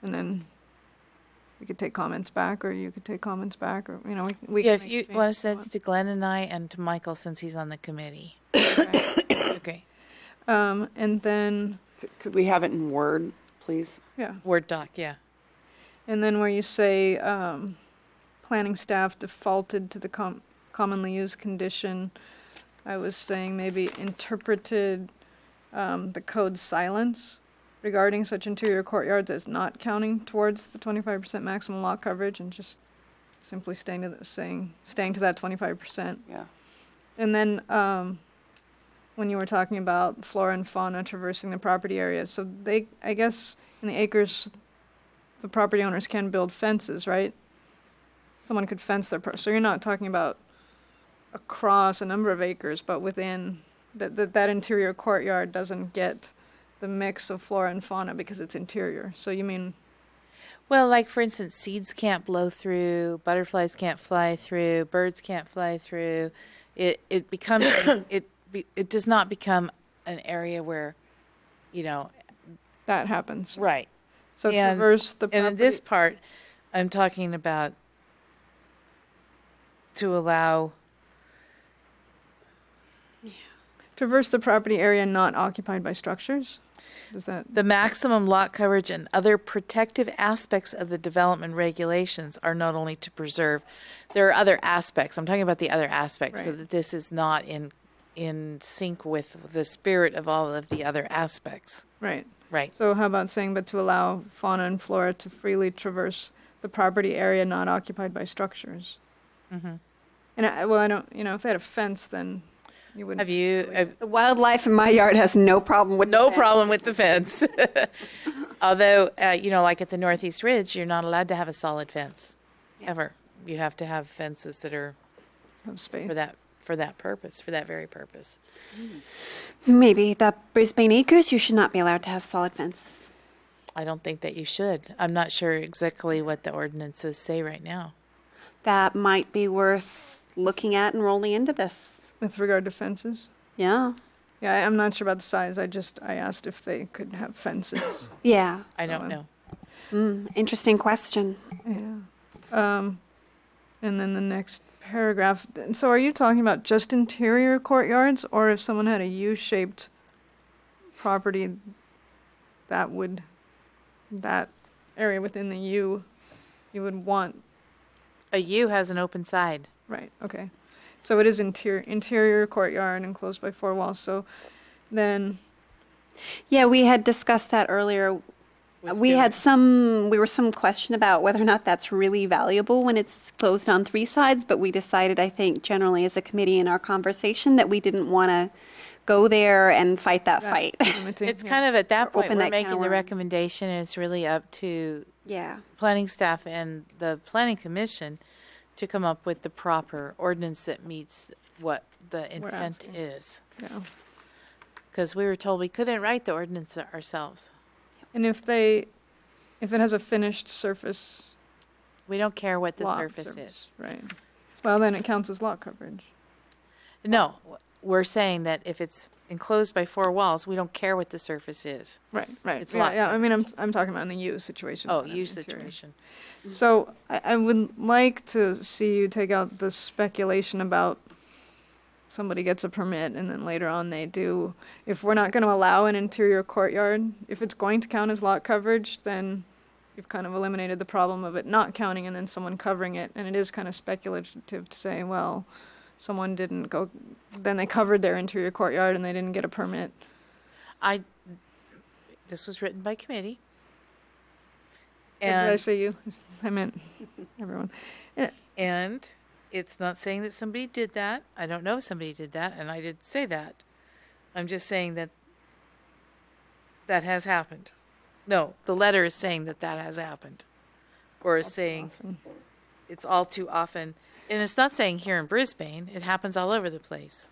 and then we could take comments back, or you could take comments back, or, we Yeah, can if you make want to changes send it to Glenn and I and to Michael, since he's on the committee. Okay. Okay. And then, Could we have it in Word, please? yeah, Word doc, yeah. and then where you say, planning staff defaulted to the commonly used condition, I was saying maybe interpreted the code's silence regarding such interior courtyards as not counting towards the 25% maximum lot coverage, and just simply staying to that 25%. Yeah. And then when you were talking about flora and fauna traversing the property area, so I guess in the acres, the property owners can build fences, right? Someone could fence their, so you're not talking about across a number of acres, but within that interior courtyard doesn't get the mix of flora and fauna because it's interior. So you mean, Well, like for instance, seeds can't blow through, butterflies can't fly through, birds can't fly through. It becomes it does not become an area where, that happens. right. So And- traverse the property. And in this part, I'm talking about to allow. Traverse the property area not occupied by structures? Does that, The maximum lot coverage and other protective aspects of the development regulations are not only to preserve, there are other aspects. I'm talking about the other aspects, so Right. that this is not in sync with the spirit of all of the other aspects. right. Right. So how about saying, but to allow fauna and flora to freely traverse the property area not occupied by structures? Mm-hmm. And I don't, if they had a fence, then you wouldn't. Have you? The wildlife in my yard has no problem with No the fence. problem with the fence. Although, like at the Northeast Ridge, you're not allowed to have a solid fence, ever. You have to have fences that are Have space. for that purpose, for that very purpose. Maybe the Brisbane Acres, you should not be allowed to have solid fences. I don't think that you should. I'm not sure exactly what the ordinances say right now. That might be worth looking at and rolling into this. With regard to fences? Yeah. Yeah, I'm not sure about the size. I asked if they could have fences. Yeah. I don't know. Interesting question. Yeah. And then the next paragraph. And so are you talking about just interior courtyards, or if someone had a U-shaped property, that area within the U, you would want, A U has an open side. right, okay. So it is interior courtyard enclosed by 4 walls. So then, Yeah, we had discussed that earlier. We were some question about whether or not that's really valuable when it's closed on 3 sides, but we decided, I think, generally as a committee in our conversation, that we didn't want to go there and fight that fight. It's kind of at that Or point, open we're that can of making the worms. recommendation, and it's really up to Yeah. planning staff and the planning commission to come up with the proper ordinance that meets what the intent asking. is. yeah. Because we were told we couldn't write the ordinance ourselves. And if it has a finished surface, We don't care what the lot surface is. right? Well, then it counts as lot coverage. No, we're saying that if it's enclosed by 4 walls, we don't care what the surface is. Right. It's Yeah, lot yeah. I mean, I'm talking about in the U situation. Oh, not in U the interior. situation. So I would like to see you take out the speculation about somebody gets a permit and then later on they do. If we're not going to allow an interior courtyard, if it's going to count as lot coverage, then you've kind of eliminated the problem of it not counting and then someone covering it. And it is kind of speculative to say, well, someone didn't go, then they covered their interior courtyard and they didn't get a permit. This was written by committee. Did I And, say you? I meant everyone. and it's not saying that somebody did that. I don't know if somebody did that, and I didn't say that. I'm just saying that that has happened. No, the letter is saying that that has happened. Or is saying it's all too often. And it's not saying here in Brisbane. It happens all over the place.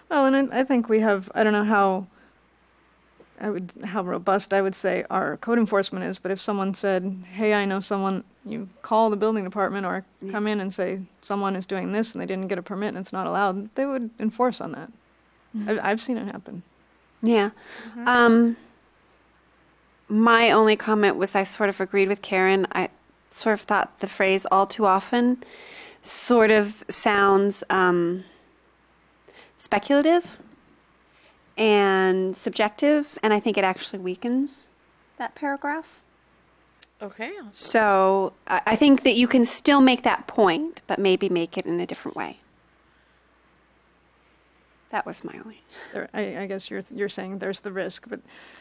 Well, and I think we have, I don't know how robust I would say our code enforcement is, but if someone said, hey, I know someone, you call the building department or come in and say someone is doing this and they didn't get a permit and it's not allowed, they would enforce on that. I've seen it happen. Yeah. My only comment was I sort of agreed with Karen. I sort of thought the phrase all too often sort of sounds speculative and subjective, and I think it actually weakens that paragraph. Okay. So I think that you can still make that point, but maybe make it in a different way. That was my only. I guess you're saying there's the risk, but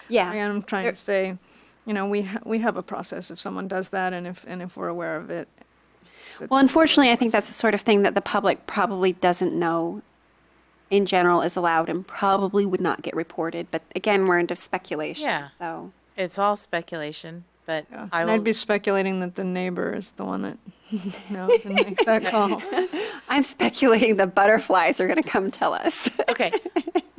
Yeah. I am trying to say, you know, we have a process if someone does that, and if we're aware of it. Well, unfortunately, I think that's the sort of thing that the public probably doesn't know in general is allowed and probably would not get reported. But again, we're into speculation. Yeah. So It's all speculation, but Yeah. I And will. I'd be speculating that the neighbor is the one that knows and makes that call. I'm speculating the butterflies are going to come tell us. Okay.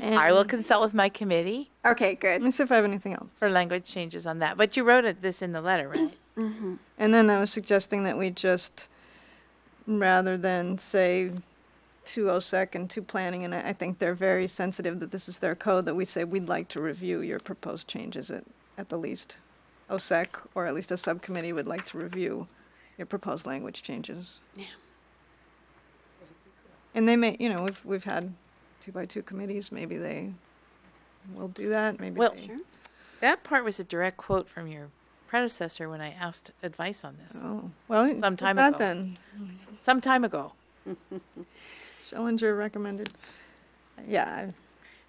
I will consult with my committee Okay, Let good. me see if I have anything else. for language changes on that. But you wrote this in the letter, right? And then I was suggesting that we just, rather than say to OSEC and to planning, and I think they're very sensitive that this is their code, that we say we'd like to review your proposed changes at the least. OSEC, or at least a subcommittee, would like to review your proposed language changes. Yeah. And they may, you know, we've had 2x2 committees, maybe they will do that, maybe Well, they. Sure. That part was a direct quote from your predecessor when I asked advice on this. Oh, well, Some time that ago. then. Some time ago. Schellinger recommended. Yeah,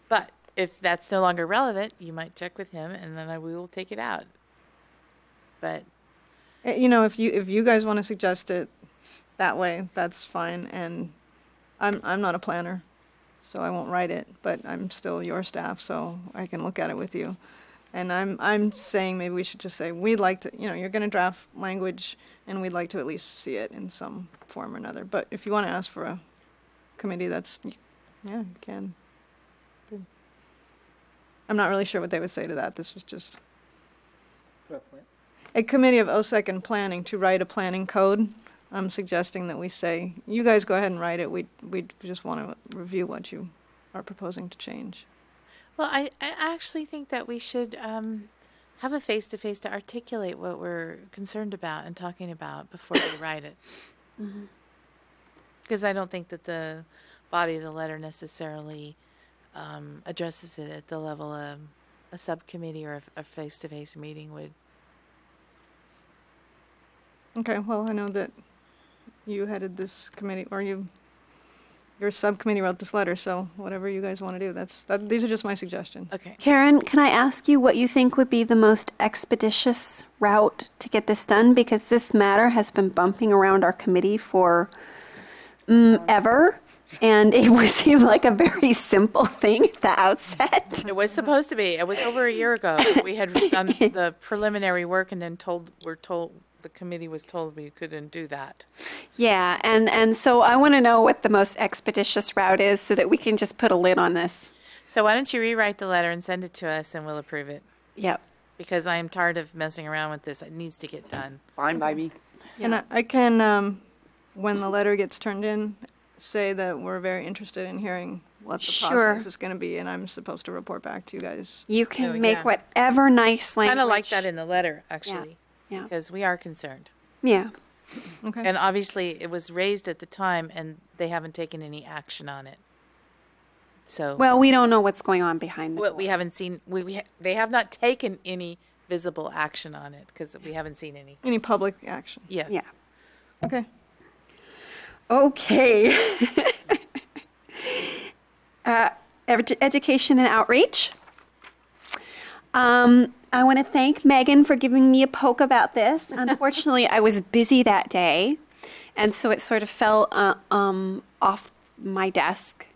But if that's no longer relevant, you might check with him and then we will take it out. But you know, if you guys want to suggest it that way, that's fine. And I'm not a planner, so I won't write it. But I'm still your staff, so I can look at it with you. And I'm saying maybe we should just say we'd like to. You know, you're going to draft language, and we'd like to at least see it in some form or another. But if you want to ask for a committee, that's yeah, you can. I'm not really sure what they would say to that. This was just a committee of OSEC and planning to write a planning code. I'm suggesting that we say, you guys go ahead and write it. We just want to review what you are proposing to change. well, I actually think that we should have a face-to-face to articulate what we're concerned about and talking about before we write it. Because I don't think that the body of the letter necessarily addresses it at the level a subcommittee or a face-to-face meeting would. Okay, well, I know that you headed this committee, or your subcommittee wrote this letter, so whatever you guys want to do, these are just my suggestions. Okay. Karen, can I ask you what you think would be the most expeditious route to get this done? Because this matter has been bumping around our committee for ever, and it would seem like a very simple thing at the outset. It was supposed to be. It was over a year ago. We had done the preliminary work and then the committee was told we couldn't do that. Yeah, and so I want to know what the most expeditious route is so that we can just put a lid on this. So why don't you rewrite the letter and send it to us and we'll approve it? Yep. Because I am tired of messing around with this. It needs to get done. Fine by me. And I can, when the letter gets turned in, say that we're very interested in hearing what the Sure. process is going to be, and I'm supposed to report back to you guys. You can Oh, make yeah. whatever nice language. Kind of like that in the letter, actually. Yeah. Because we are concerned. Yeah. Okay. And obviously, it was raised at the time, and they haven't taken any action on it. So, Well, we don't know what's going on behind the door. we haven't seen. They have not taken any visible action on it because we haven't seen any. Any public action? Yes. Yeah. Okay. Okay. Education and outreach. I want to thank Megan for giving me a poke about this. Unfortunately, I was busy that day, and so it sort of fell off my desk.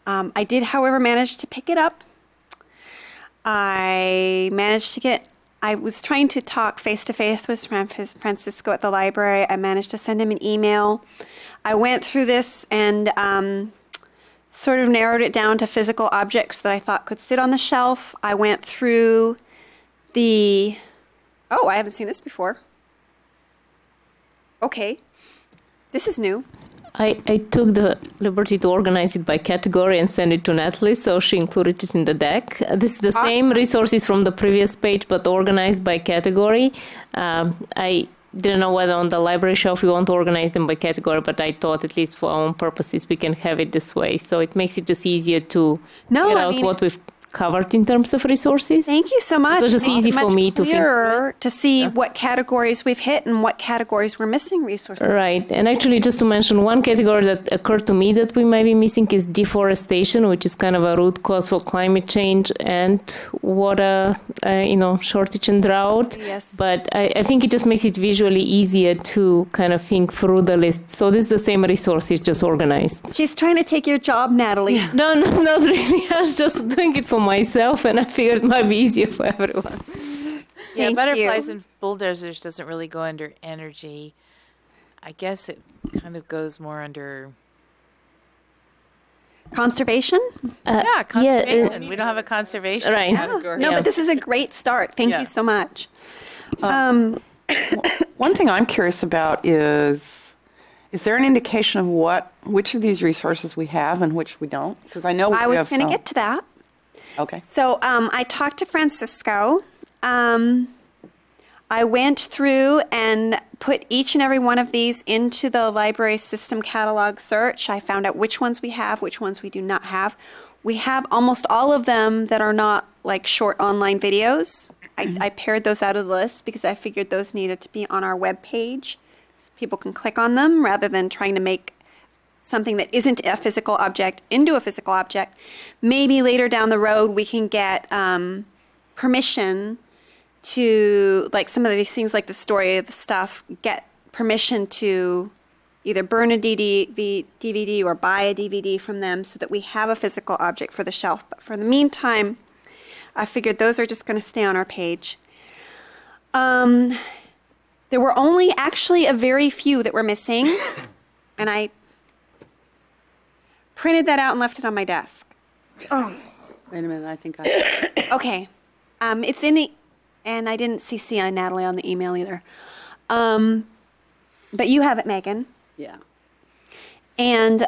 I did, however, manage to pick it up. I was trying to talk face-to-face with Francisco at the library. I managed to send him an email. I went through this and sort of narrowed it down to physical objects that I thought could sit on the shelf. I went through I haven't seen this before. Okay, this is new. I took the liberty to organize it by category and send it to Natalie, so she included it in the deck. This is the same resources from the previous page, but organized by category. I didn't know whether on the library shelf we want to organize them by category, but I thought at least for our own purposes we can have it this way. So it makes it just easier to get out what we've covered in terms of resources. Thank you so much. It was just Makes easy it for much me to clearer to see what categories we've hit and what categories we're missing resources. Right. And actually, just to mention one category that occurred to me that we might be missing is deforestation, which is kind of a root cause for climate change and water, shortage and drought. Yes. But I think it just makes it visually easier to kind of think through the list. So this is the same resource, it's just organized. She's trying to take your job, Natalie. No, not really. I was just doing it for myself, and I figured it might be easier for everyone. Yeah, Thank butterflies you. and bulldozers doesn't really go under energy. I guess it kind of goes more under Conservation? conservation. We don't have a conservation Right. category. No, but this is a great start. Thank you so much. One thing I'm curious about is there an indication of which of these resources we have and which we don't? Because I know I we was have going to some. get to that. Okay. So I talked to Francisco. I went through and put each and every one of these into the library system catalog search. I found out which ones we have, which ones we do not have. We have almost all of them that are not like short online videos. I paired those out of the list because I figured those needed to be on our webpage so people can click on them rather than trying to make something that isn't a physical object into a physical object. Maybe later down the road we can get permission to, like some of these things like the story of the stuff, get permission to either burn a DVD or buy a DVD from them so that we have a physical object for the shelf. But for the meantime, I figured those are just going to stay on our page. There were only actually a very few that were missing, and I printed that out and left it on my desk. Oh. Wait a minute, I think I... Okay. It's in the... And I didn't CC on Natalie on the email either. But you have it, Megan. Yeah. And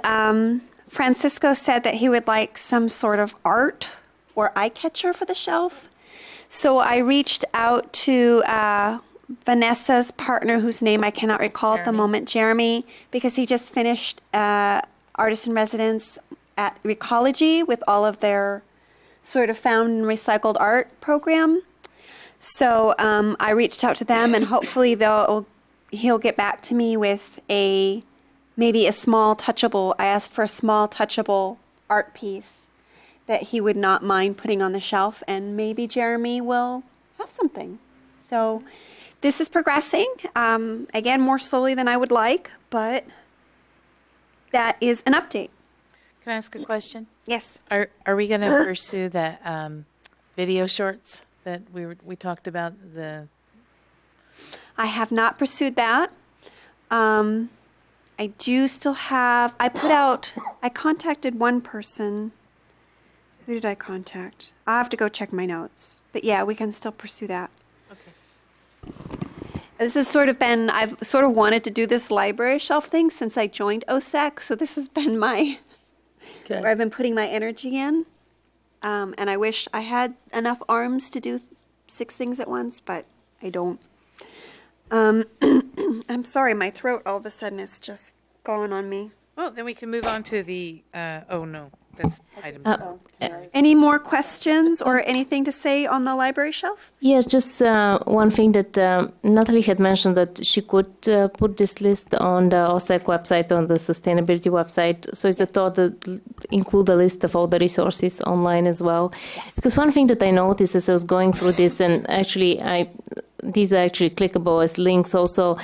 Francisco said that he would like some sort of art or eye catcher for the shelf. So I reached out to Vanessa's partner, whose name I cannot recall at the moment, Jeremy, because he just finished Artist in Residence at Ecology with all of their sort of found and recycled art program. So I reached out to them, and hopefully he'll get back to me with maybe a small touchable. I asked for a small touchable art piece that he would not mind putting on the shelf, and maybe Jeremy will have something. So this is progressing, again, more slowly than I would like, but that is an update. Can I ask a question? Yes. Are we going to pursue that video shorts that we talked about? I have not pursued that. I do still have, I contacted one person. Who did I contact? I'll have to go check my notes. But yeah, we can still pursue that. Okay. This has sort of been, I've sort of wanted to do this library shelf thing since I joined OSEC. So this has been where I've been putting my energy in. And I wish I had enough arms to do 6 things at once, but I don't. I'm sorry, my throat all of a sudden is just gone on me. Well, then we can move on to the, oh no, That's item. Any more questions or anything to say on the library shelf? Yes, just one thing that Natalie had mentioned, that she could put this list on the OSEC website, on the sustainability website. So it's the thought to include a list of all the resources online as well. Yes. Because one thing that I noticed as I was going through this, and actually these are actually clickable as links also.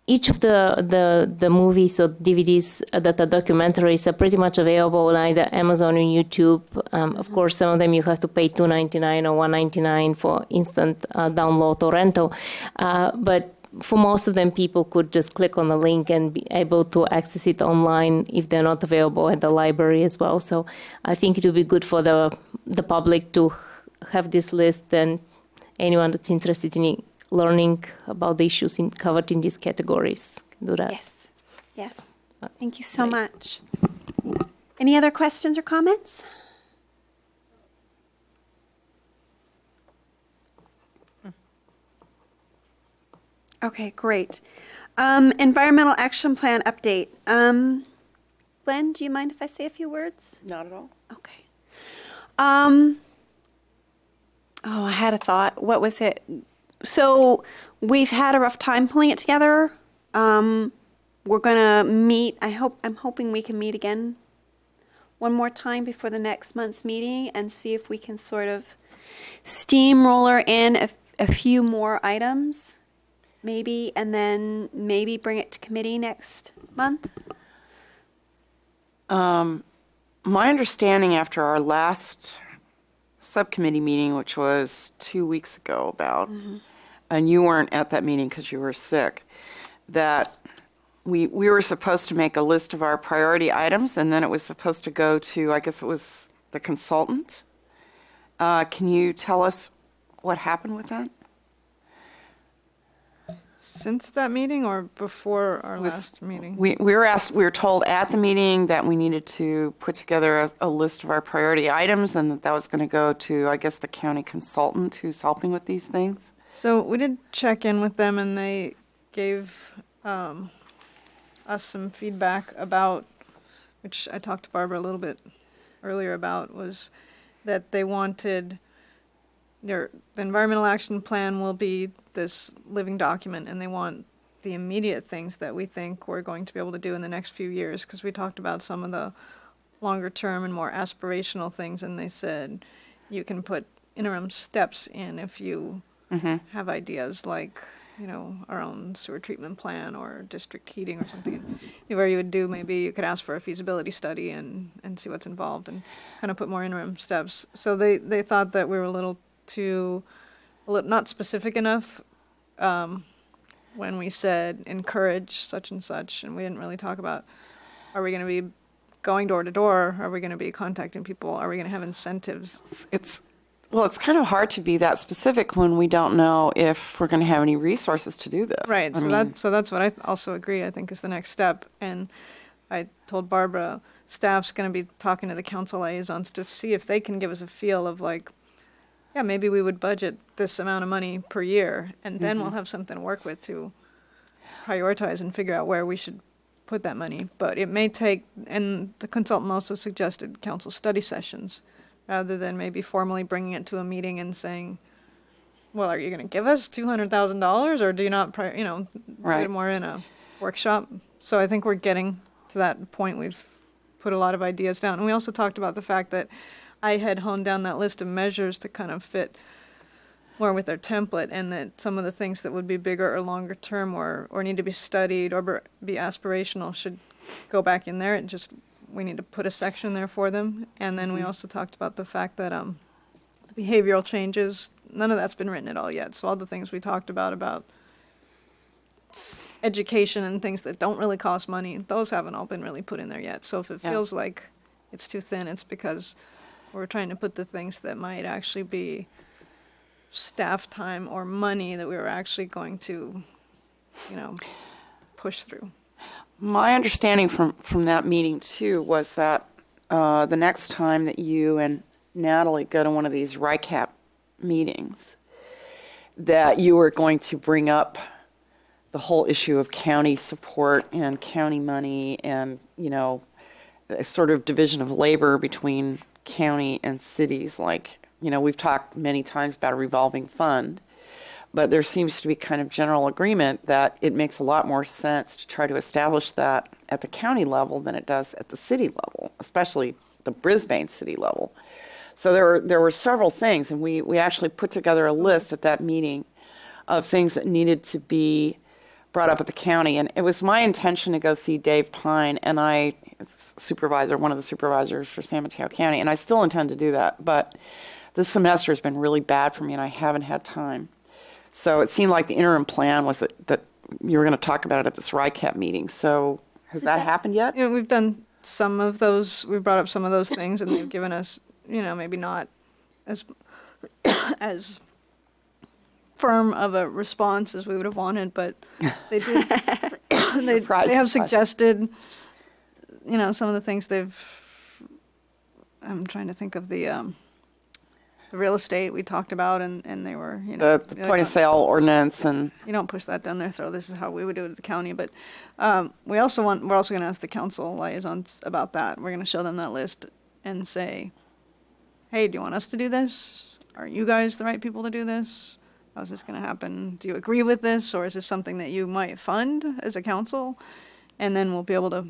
Each of the movies or DVDs that are documentaries are pretty much available on either Amazon or YouTube. Of course, some of them you have to pay $2.99 or $1.99 for instant download or rental. But for most of them, people could just click on the link and be able to access it online if they're not available at the library as well. So I think it would be good for the public to have this list, and anyone that's interested in learning about the issues covered in these categories can do that. Yes. Yes. Thank you so much. Any other questions or comments? Okay, great. Environmental Action Plan update. Glenn, do you mind if I say a few words? Not at all. Okay. I had a thought. What was it? So we've had a rough time pulling it together. We're gonna meet. I'm hoping we can meet again one more time before the next month's meeting and see if we can sort of steamroller in a few more items, maybe, and then maybe bring it to committee next month. My understanding after our last subcommittee meeting, which was 2 weeks ago and you weren't at that meeting because you were sick, that we were supposed to make a list of our priority items, and then it was supposed to go to, I guess it was the consultant. Can you tell us what happened with that? Since that meeting or before our last meeting? We were told at the meeting that we needed to put together a list of our priority items, and that was going to go to, I guess, the county consultant who's helping with these things. So we did check in with them, and they gave us some feedback about, which I talked to Barbara a little bit earlier about, was that they wanted the environmental action plan will be this living document, and they want the immediate things that we think we're going to be able to do in the next few years, because we talked about some of the longer term and more aspirational things, and they said you can put interim steps in if you have ideas like, our own sewer treatment plan or district heating or something, where you would do, maybe you could ask for a feasibility study and see what's involved and kind of put more interim steps. So they thought that we were a little not specific enough when we said encourage such and such, and we didn't really talk about, are we going to be going door to door? Are we going to be contacting people? Are we going to have incentives? It's kind of hard to be that specific when we don't know if we're going to have any resources to do this. Right. So that's what I also agree, I think, is the next step. And I told Barbara, staff's going to be talking to the council liaisons to see if they can give us a feel of maybe we would budget this amount of money per year, and then we'll have something to work with to prioritize and figure out where we should put that money. But it may take, and the consultant also suggested council study sessions, rather than maybe formally bringing it to a meeting and saying, well, are you going to give us $200,000, or do you not, put it more in a workshop? So I think we're getting to that point. We've put a lot of ideas down. And we also talked about the fact that I had honed down that list of measures to kind of fit more with their template, and that some of the things that would be bigger or longer term or need to be studied or be aspirational should go back in there. We need to put a section there for them. And then we also talked about the fact that the behavioral changes, none of that's been written at all yet. So all the things we talked about education and things that don't really cost money, those haven't all been really put in there yet. So if it feels like it's too thin, it's because we're trying to put the things that might actually be staff time or money that we were actually going to, push through. My understanding from that meeting, too, was that the next time that you and Natalie go to one of these RICAP meetings, that you were going to bring up the whole issue of county support and county money and, a sort of division of labor between county and cities. Like, we've talked many times about a revolving fund, but there seems to be kind of general agreement that it makes a lot more sense to try to establish that at the county level than it does at the city level, especially the Brisbane city level. So there were several things, and we actually put together a list at that meeting of things that needed to be brought up at the county. And it was my intention to go see Dave Pine, and one of the supervisors for San Mateo County, and I still intend to do that. But this semester has been really bad for me, and I haven't had time. So it seemed like the interim plan was that you were going to talk about it at this RICAP meeting. So has that happened yet? We've done some of those. We've brought up some of those things, and they've given us, maybe not as firm of a response as we would have wanted, but they did. they have suggested, some of the things I'm trying to think of the real estate we talked about, and they were, the point of sale ordinance, and you don't push that down their throat. This is how we would do it at the county. But we're also going to ask the council liaisons about that. We're going to show them that list and say, hey, do you want us to do this? Are you guys the right people to do this? How's this going to happen? Do you agree with this, or is this something that you might fund as a council? And then we'll be able to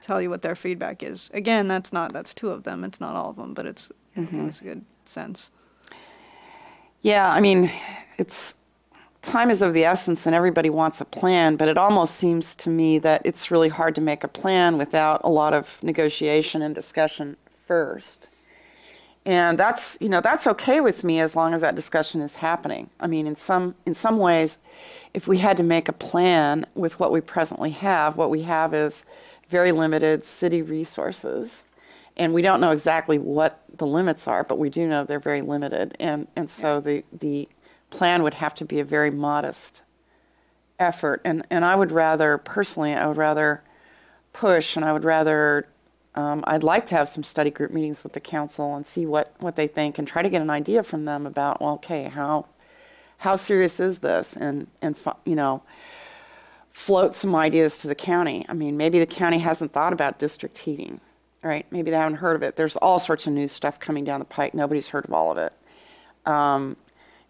tell you what their feedback is. Again, that's two of them. It's not all of them, but it's a good sense. Yeah, I mean, time is of the essence, and everybody wants a plan, but it almost seems to me that it's really hard to make a plan without a lot of negotiation and discussion first. And that's okay with me as long as that discussion is happening. I mean, in some ways, if we had to make a plan with what we presently have, what we have is very limited city resources. And we don't know exactly what the limits are, but we do know they're very limited. And so the plan would have to be a very modest effort. And I would rather, personally, push, and I'd like to have some study group meetings with the council and see what they think, and try to get an idea from them about, well, okay, how serious is this? And float some ideas to the county. I mean, maybe the county hasn't thought about district heating. Right? Maybe they haven't heard of it. There's all sorts of new stuff coming down the pike. Nobody's heard of all of it.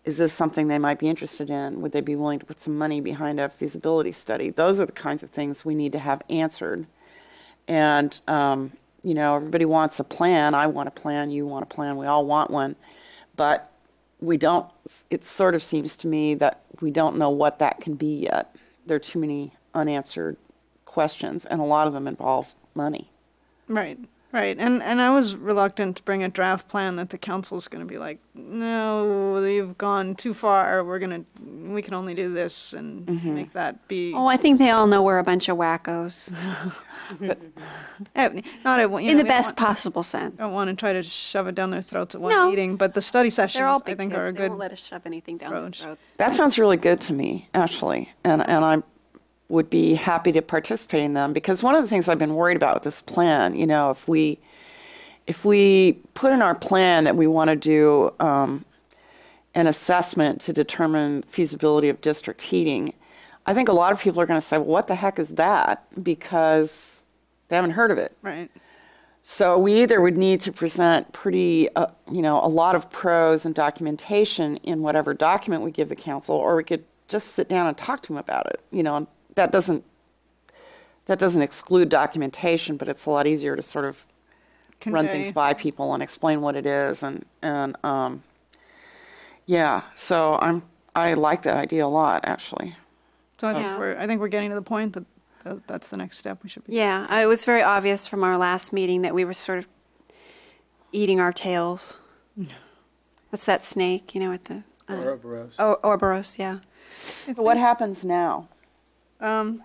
Is this something they might be interested in? Would they be willing to put some money behind a feasibility study? Those are the kinds of things we need to have answered. And, everybody wants a plan. I want a plan. You want a plan. We all want one. But it sort of seems to me that we don't know what that can be yet. There are too many unanswered questions, and a lot of them involve money. Right. And I was reluctant to bring a draft plan that the council's going to be like, no, you've gone too far. We can only do this, and make that be. Oh, I think they all know we're a bunch of wackos. In the best possible sense. I don't want to try to shove it down their throats at one meeting, but the study sessions, They're all I big think, kids. are a They good won't let us shove anything down their throats. That sounds really good to me, actually, and I would be happy to participate in them, because one of the things I've been worried about with this plan, if we put in our plan that we want to do an assessment to determine feasibility of district heating, I think a lot of people are going to say, well, what the heck is that? Because they haven't heard of it. Right. So we either would need to present a lot of pros and documentation in whatever document we give the council, or we could just sit down and talk to them about it. That doesn't exclude documentation, but it's a lot easier to sort of run things by people and explain what it is, so I like that idea a lot, actually. So I think we're getting to the point that that's the next step we should be. Yeah, it was very obvious from our last meeting that we were sort of eating our tails. What's that snake? At the Ouroboros. Ouroboros, yeah. So what happens now?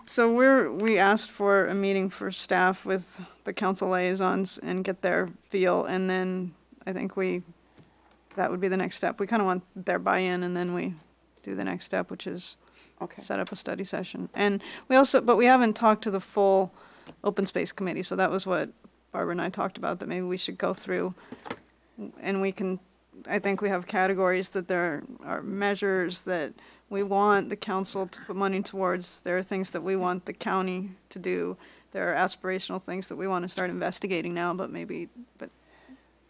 So we asked for a meeting for staff with the council liaisons and get their feel, and then I think that would be the next step. We kind of want their buy-in, and then we do the next step, which is set up a study session. And but we haven't talked to the full open space committee, so that was what Barbara and I talked about, that maybe we should go through, and I think we have categories that there are measures that we want the council to put money towards. There are things that we want the county to do. there are aspirational things that we want to start investigating now, but you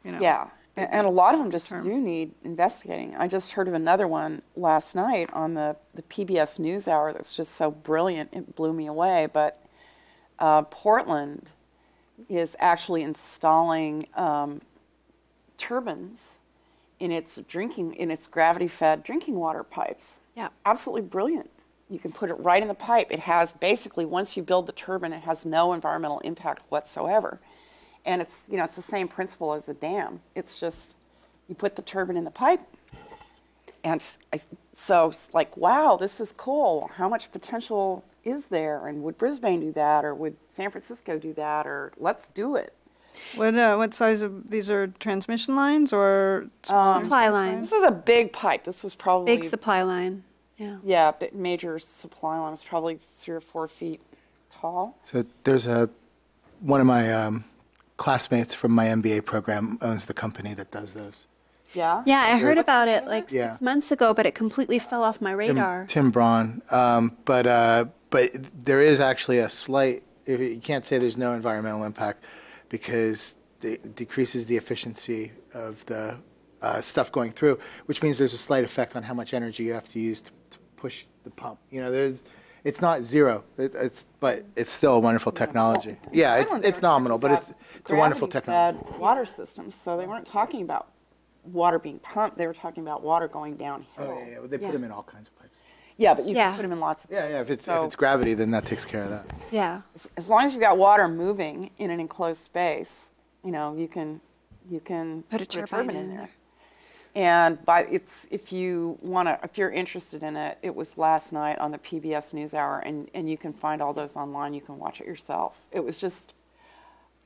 know. Yeah, and a lot of them just term. do need investigating. I just heard of another one last night on the PBS NewsHour that's just so brilliant, it blew me away. But Portland is actually installing turbines in its gravity-fed drinking water pipes. Yeah. Absolutely brilliant. You can put it right in the pipe. It has basically, once you build the turbine, it has no environmental impact whatsoever. And it's the same principle as a dam. It's just, you put the turbine in the pipe. And so it's like, wow, this is cool. How much potential is there? And would Brisbane do that? Or would San Francisco do that? Or let's do it. What size of, these are transmission lines or? Supply lines. This was a big pipe. This was probably, Big supply line. yeah, major supply line. It was probably 3 or 4 feet tall. So there's one of my classmates from my MBA program owns the company that does those. Yeah? Yeah, I heard about it like Yeah. 6 months ago, but it completely fell off my radar. Tim Braun. But there is actually a slight, you can't say there's no environmental impact because it decreases the efficiency of the stuff going through, which means there's a slight effect on how much energy you have to use to push the pump. It's not zero, but it's still a wonderful technology. Yeah, it's nominal, but it's a wonderful technology. Gravity-fed water systems, so they weren't talking about water being pumped, they were talking about water going downhill. Oh, yeah. Well, they put them in all kinds of pipes. Yeah, but you Yeah. can put them in lots of Yeah. If it's So- gravity, then that takes care of that. Yeah. as long as you've got water moving in an enclosed space, you can Put a turbine in there. And if you're interested in it, it was last night on the PBS NewsHour, and you can find all those online. You can watch it yourself. It was just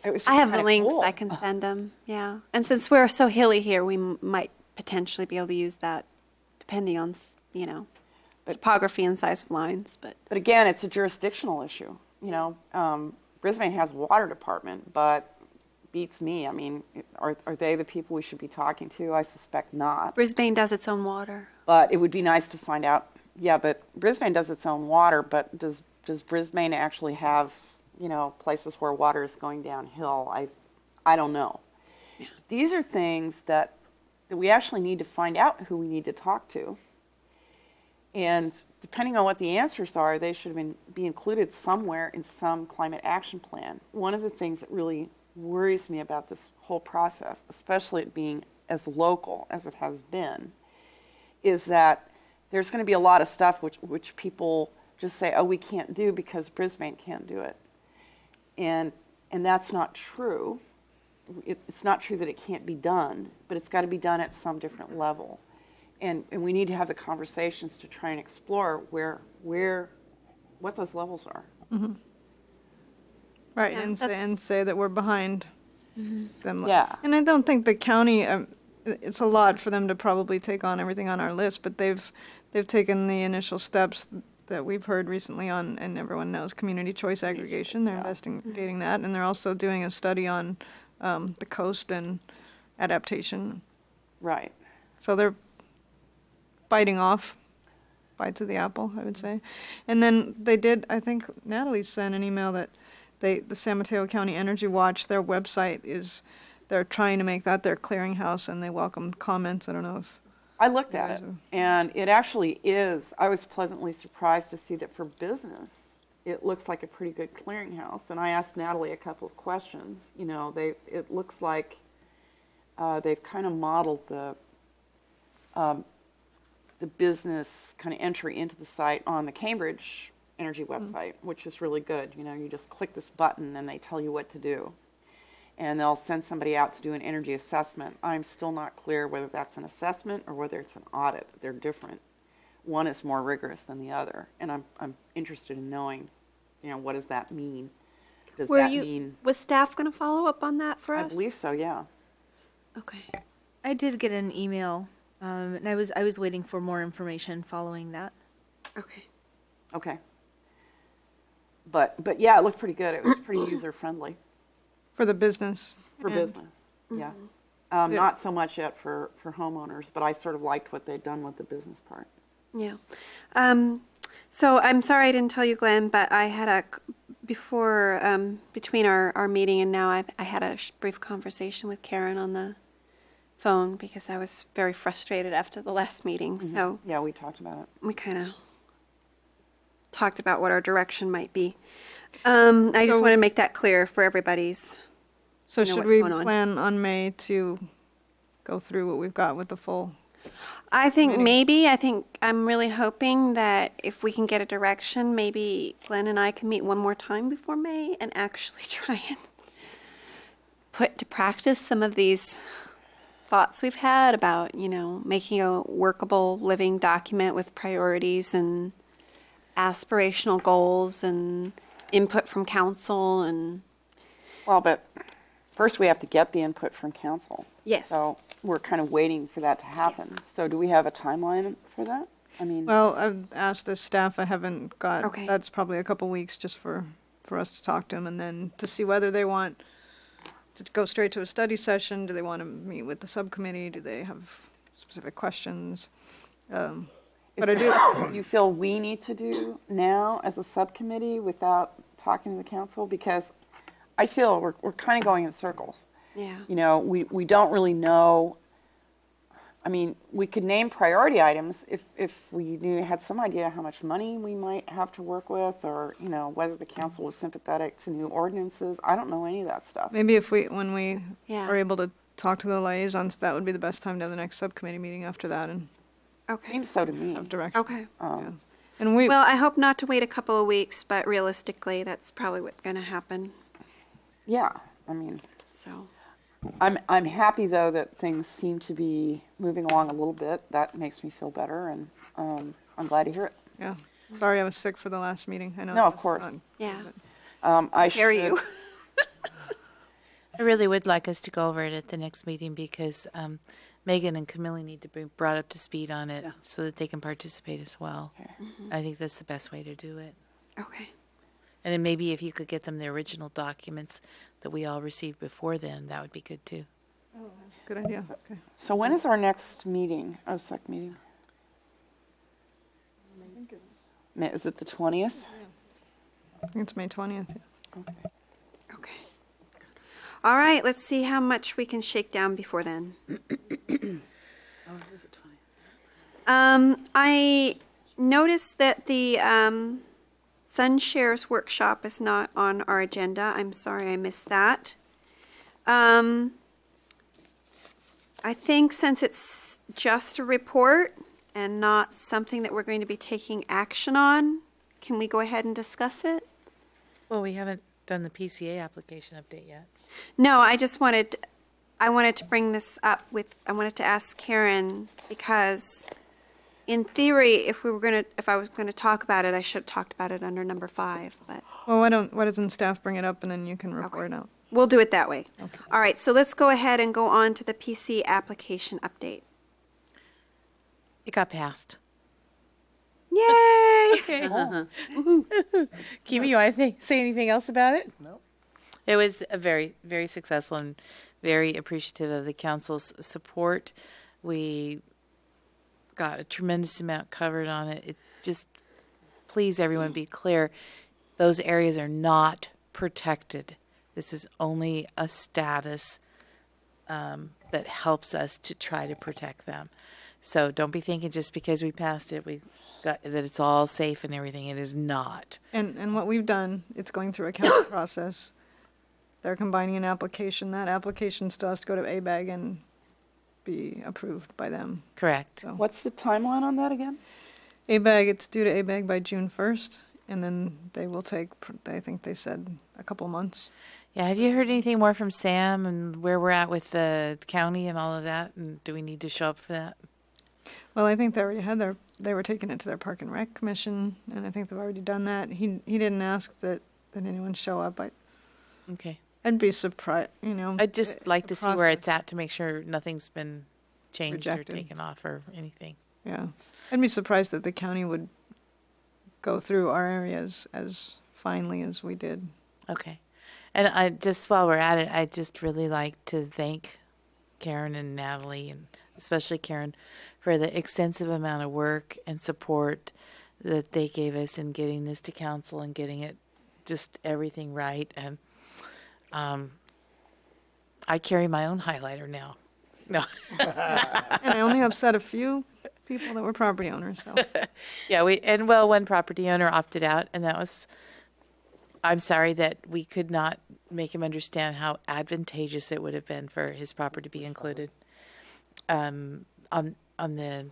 I have kinda links. cool. I can send them. Yeah. And since we're so hilly here, we might potentially be able to use that depending on, topography and size of lines. But But again, it's a jurisdictional issue. Brisbane has a water department, but beats me. I mean, are they the people we should be talking to? I suspect not. Brisbane does its own water. But it would be nice to find out. Yeah, but Brisbane does its own water, but does Brisbane actually have, places where water is going downhill? I don't know. Yeah. These are things that we actually need to find out who we need to talk to. And depending on what the answers are, they should be included somewhere in some climate action plan. One of the things that really worries me about this whole process, especially it being as local as it has been, is that there's going to be a lot of stuff which people just say, oh, we can't do because Brisbane can't do it. And that's not true. It's not true that it can't be done, but it's got to be done at some different level. And we need to have the conversations to try and explore what those levels are. Mm-hmm. Right, Yeah, and say that we're behind them. Yeah. And I don't think the county, it's a lot for them to probably take on everything on our list, but they've taken the initial steps that we've heard recently on, and everyone knows, community choice aggregation. They're investigating that, and they're also doing a study on the coast and adaptation. Right. So they're biting off bites of the apple, I would say. And then they did, I think Natalie sent an email that the San Mateo County Energy Watch, their website they're trying to make that their clearinghouse, and they welcome comments. I don't know if I looked at it, and it actually is. I was pleasantly surprised to see that for business, it looks like a pretty good clearinghouse. And I asked Natalie a couple of questions. It looks like they've kind of modeled the business kind of entry into the site on the Cambridge Energy website, which is really good. You just click this button and they tell you what to do. And they'll send somebody out to do an energy assessment. I'm still not clear whether that's an assessment or whether it's an audit. They're different. One is more rigorous than the other. And I'm interested in knowing, what does that mean? Does that mean... Was staff going to follow up on that for us? I believe so, yeah. Okay. I did get an email, and I was waiting for more information following that. Okay. Okay. But yeah, it looked pretty good. It was pretty user-friendly. for the business. For and- business, yeah. Yeah. Not so much yet for homeowners, but I sort of liked what they'd done with the business part. Yeah. So I'm sorry I didn't tell you, Glenn, but I had a between our meeting and now, I had a brief conversation with Karen on the phone because I was very frustrated after the last meeting. So Yeah, we talked about it. we kind of talked about what our direction might be. I just So- want to make that clear for everybody's. So know should what's we going on. plan on May to go through what we've got with the full? I think Meeting. I'm really hoping that if we can get a direction, maybe Glenn and I can meet one more time before May and actually try and put to practice some of these thoughts we've had about, making a workable living document with priorities and aspirational goals and input from council and Well, but first we have to get the input from council. yes. So we're kind of waiting for that to happen. So do we have a timeline for that? I mean, Well, I've asked as staff, I haven't got, Okay. that's probably a couple weeks just for us to talk to them and then to see whether they want to go straight to a study session. Do they want to meet with the subcommittee? Do they have specific questions? But I do, you feel we need to do now as a subcommittee without talking to the council? Because I feel we're kind of going in circles. Yeah. We don't really know. I mean, we could name priority items if we had some idea how much money we might have to work with, or whether the council was sympathetic to new ordinances. I don't know any of that stuff. maybe when we Yeah. are able to talk to the liaisons, that would be the best time to have the next subcommittee meeting after that and Okay. Seems so to me. have direction. Okay. And we, Well, I hope not to wait a couple of weeks, but realistically, that's probably what's going to happen. Yeah, I mean, So, I'm happy though that things seem to be moving along a little bit. That makes me feel better, and I'm glad to hear it. yeah. Sorry I was sick for the last meeting. I know. No, it of was course. not- I hear should- you. I really would like us to go over it at the next meeting because Megan and Camille need to be brought up to speed on it so that they can participate as well. I think that's the best way to do it. Okay. And then maybe if you could get them the original documents that we all received before then, that would be good too. Good idea. Okay. So when is our next meeting, OSEC meeting? Is it the 20th? I think it's May 20th. Okay. Okay. All right, let's see how much we can shake down before then. I noticed that the Sun Shares workshop is not on our agenda. I'm sorry I missed that. I think since it's just a report and not something that we're going to be taking action on, can we go ahead and discuss it? Well, we haven't done the PCA application update yet. No, I wanted to bring this up I wanted to ask Karen because in theory, if I was going to talk about it, I should have talked about it under number 5, but Well, why doesn't staff bring it up and then you can report out? we'll do it that way. All right, so let's go ahead and go on to the PC application update. It got passed. Yay! Okay. Kimi, you want to say anything else about it? No. It was a very, very successful and very appreciative of the council's support. We got a tremendous amount covered on it. It just, please everyone be clear, those areas are not protected. This is only a status that helps us to try to protect them. So don't be thinking just because we passed it, we got that it's all safe and everything. It is not. And what we've done, it's going through a council process. They're combining an application. That application still has to go to ABAG and be approved by them. Correct. So What's the timeline on that again? ABAG, it's due to ABAG by June 1st, and then they will take, I think they said, a couple of months. Yeah. Have you heard anything more from Sam and where we're at with the county and all of that? And do we need to show up for that? Well, I think they already had they were taking it to their Park and Rec Commission, and I think they've already done that. He didn't ask that anyone show up. Okay. I'd be surprised, I'd just like the to see where it's process. at to make sure nothing's been changed Rejected. or taken off or anything. Yeah. I'd be surprised that the county would go through our areas as finely as we did. Okay. And I just, while we're at it, I'd just really like to thank Karen and Natalie, and especially Karen, for the extensive amount of work and support that they gave us in getting this to council and getting it just everything right. And I carry my own highlighter now. No. And I only upset a few people that were property owners, so. Yeah, one property owner opted out, and I'm sorry that we could not make him understand how advantageous it would have been for his property to be included on the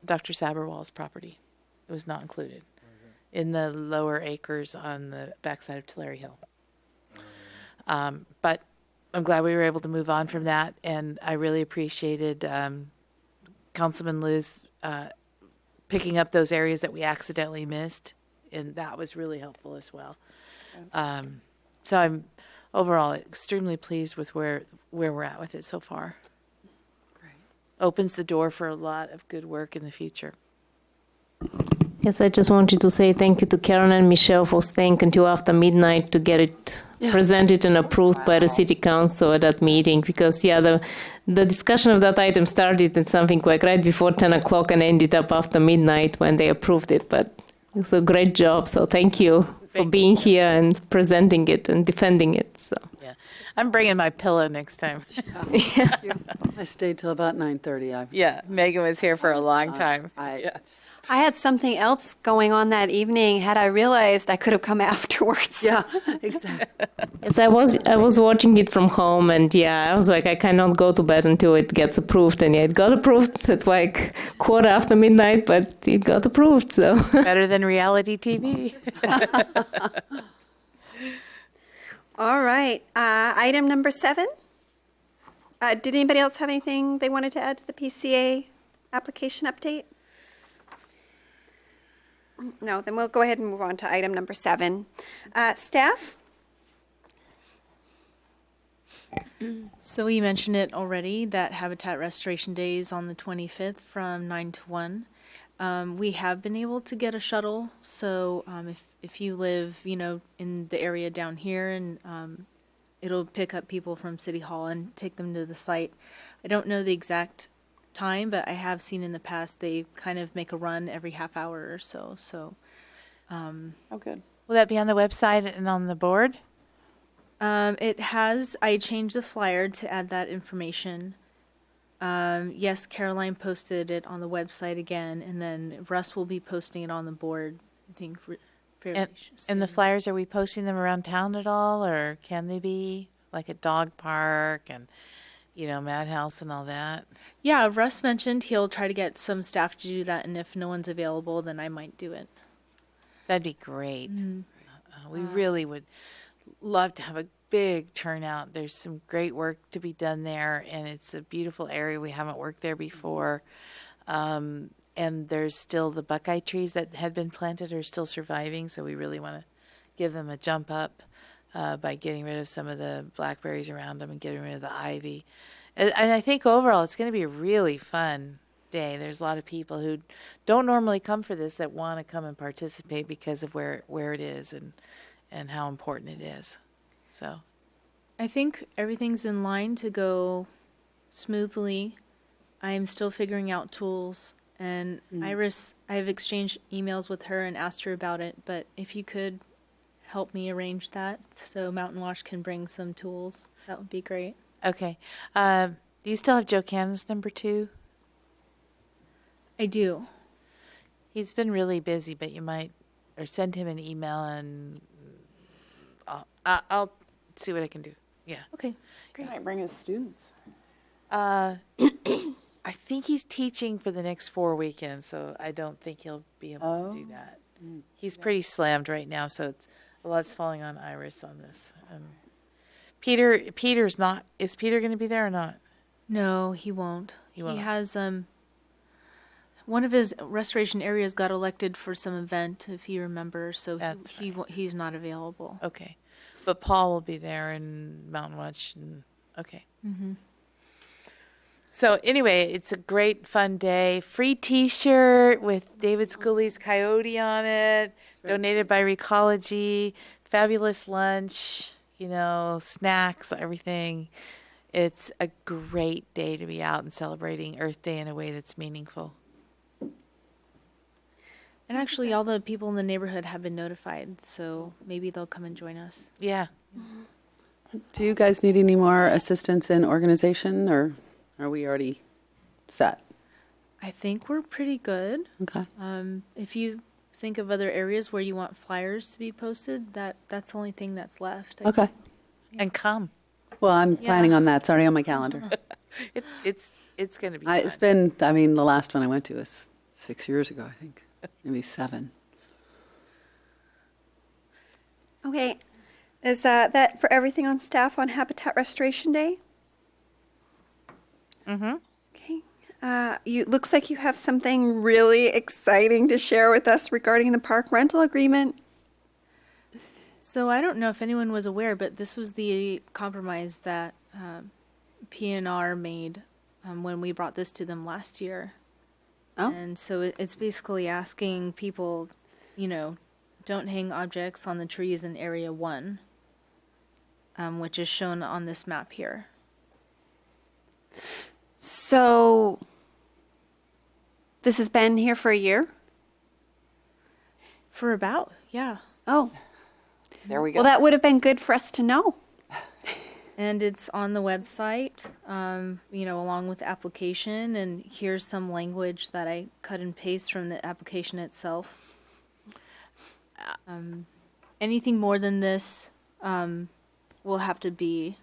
Dr. Saberwall's property. It was not included in the lower acres on the backside of Tulare Hill. But I'm glad we were able to move on from that, and I really appreciated Councilman Liu's picking up those areas that we accidentally missed, and that was really helpful as well. So I'm overall extremely pleased with where we're at with it so far. Great. Opens the door for a lot of good work in the future. Yes, I just wanted to say thank you to Karen and Michelle for staying until after midnight to get it presented and approved by the city council at that meeting, because the discussion of that item started at something like right before 10 o'clock and ended up after midnight when they approved it. But it's a great job, so thank you for being here and presenting it and defending it. So Yeah, I'm bringing my pillow next time. I stayed till about 9:30. Yeah, Megan was here for a long time. I had something else going on that evening. Had I realized, I could have come afterwards. Yeah, exactly. yes, I was watching it from home, and I was like, I cannot go to bed until it gets approved, and it got approved at like quarter after midnight, but it got approved. So Better than reality TV. All right. Item number 7. Did anybody else have anything they wanted to add to the PCA application update? No, then we'll go ahead and move on to item number 7. Staff? So we mentioned it already, that Habitat Restoration Day is on the 25th from 9 to 1. We have been able to get a shuttle, so if you live, in the area down here, and it'll pick up people from City Hall and take them to the site. I don't know the exact time, but I have seen in the past they kind of make a run every half hour or so. Oh, good. Will that be on the website and on the board? It has. I changed the flyer to add that information. Yes, Caroline posted it on the website again, and then Russ will be posting it on the board, I think, fairly soon. And the flyers, are we posting them around town at all, or can they be like at Dog Park and, Madhouse and all that? Yeah, Russ mentioned he'll try to get some staff to do that, and if no one's available, then I might do it. That'd be great. We really would love to have a big turnout. There's some great work to be done there, and it's a beautiful area. We haven't worked there before. And there's still the buckeye trees that had been planted are still surviving, so we really want to give them a jump up by getting rid of some of the blackberries around them and getting rid of the ivy. And I think overall it's going to be a really fun day. There's a lot of people who don't normally come for this that want to come and participate because of where it is and how important it is. So I think everything's in line to go smoothly. I'm still figuring out tools, and Iris, I've exchanged emails with her and asked her about it, but if you could help me arrange that so Mountain Wash can bring some tools, that would be great. Okay. Do you still have Joe Cannon's number 2? I do. He's been really busy, but you might, or send him an email and I'll see what I can do. Yeah. Okay. He might bring his students. I think he's teaching for the next 4 weekends, so I don't think he'll be able to do that. He's pretty slammed right now, so a lot's falling on Iris on this. Peter's not. Is Peter going to be there or not? No, he won't. He won't. has one of his restoration areas got elected for some event, if you remember, so That's right. he's not available. Okay. But Paul will be there and Mountain Watch. Okay. Mm-hmm. So anyway, it's a great, fun day. Free T-shirt with David Scully's coyote on it, donated by Ecology. Fabulous lunch, snacks, everything. It's a great day to be out and celebrating Earth Day in a way that's meaningful. And actually, all the people in the neighborhood have been notified, so maybe they'll come and join us. Yeah. Do you guys need any more assistance in organization, or are we already set? I think we're pretty good. Okay. If you think of other areas where you want flyers to be posted, that's the only thing that's left. I Okay. think. And come. Well, I'm planning on that. It's already on my calendar. It's going to be It's fun. been, I mean, the last one I went to was 6 years ago, I think. Maybe 7. Okay. Is that for everything on staff on Habitat Restoration Day? Mm-hmm. Okay. Looks like you have something really exciting to share with us regarding the park rental agreement. So I don't know if anyone was aware, but this was the compromise that PNR made when we brought this to them last year. Oh. And so it's basically asking people, don't hang objects on the trees in Area 1, which is shown on this map here. So this has been here for a year? For about, yeah. Oh. There we go. Well, that would have been good for us to know. And it's on the website, along with the application. And here's some language that I cut and paste from the application itself. Anything more than this will have to be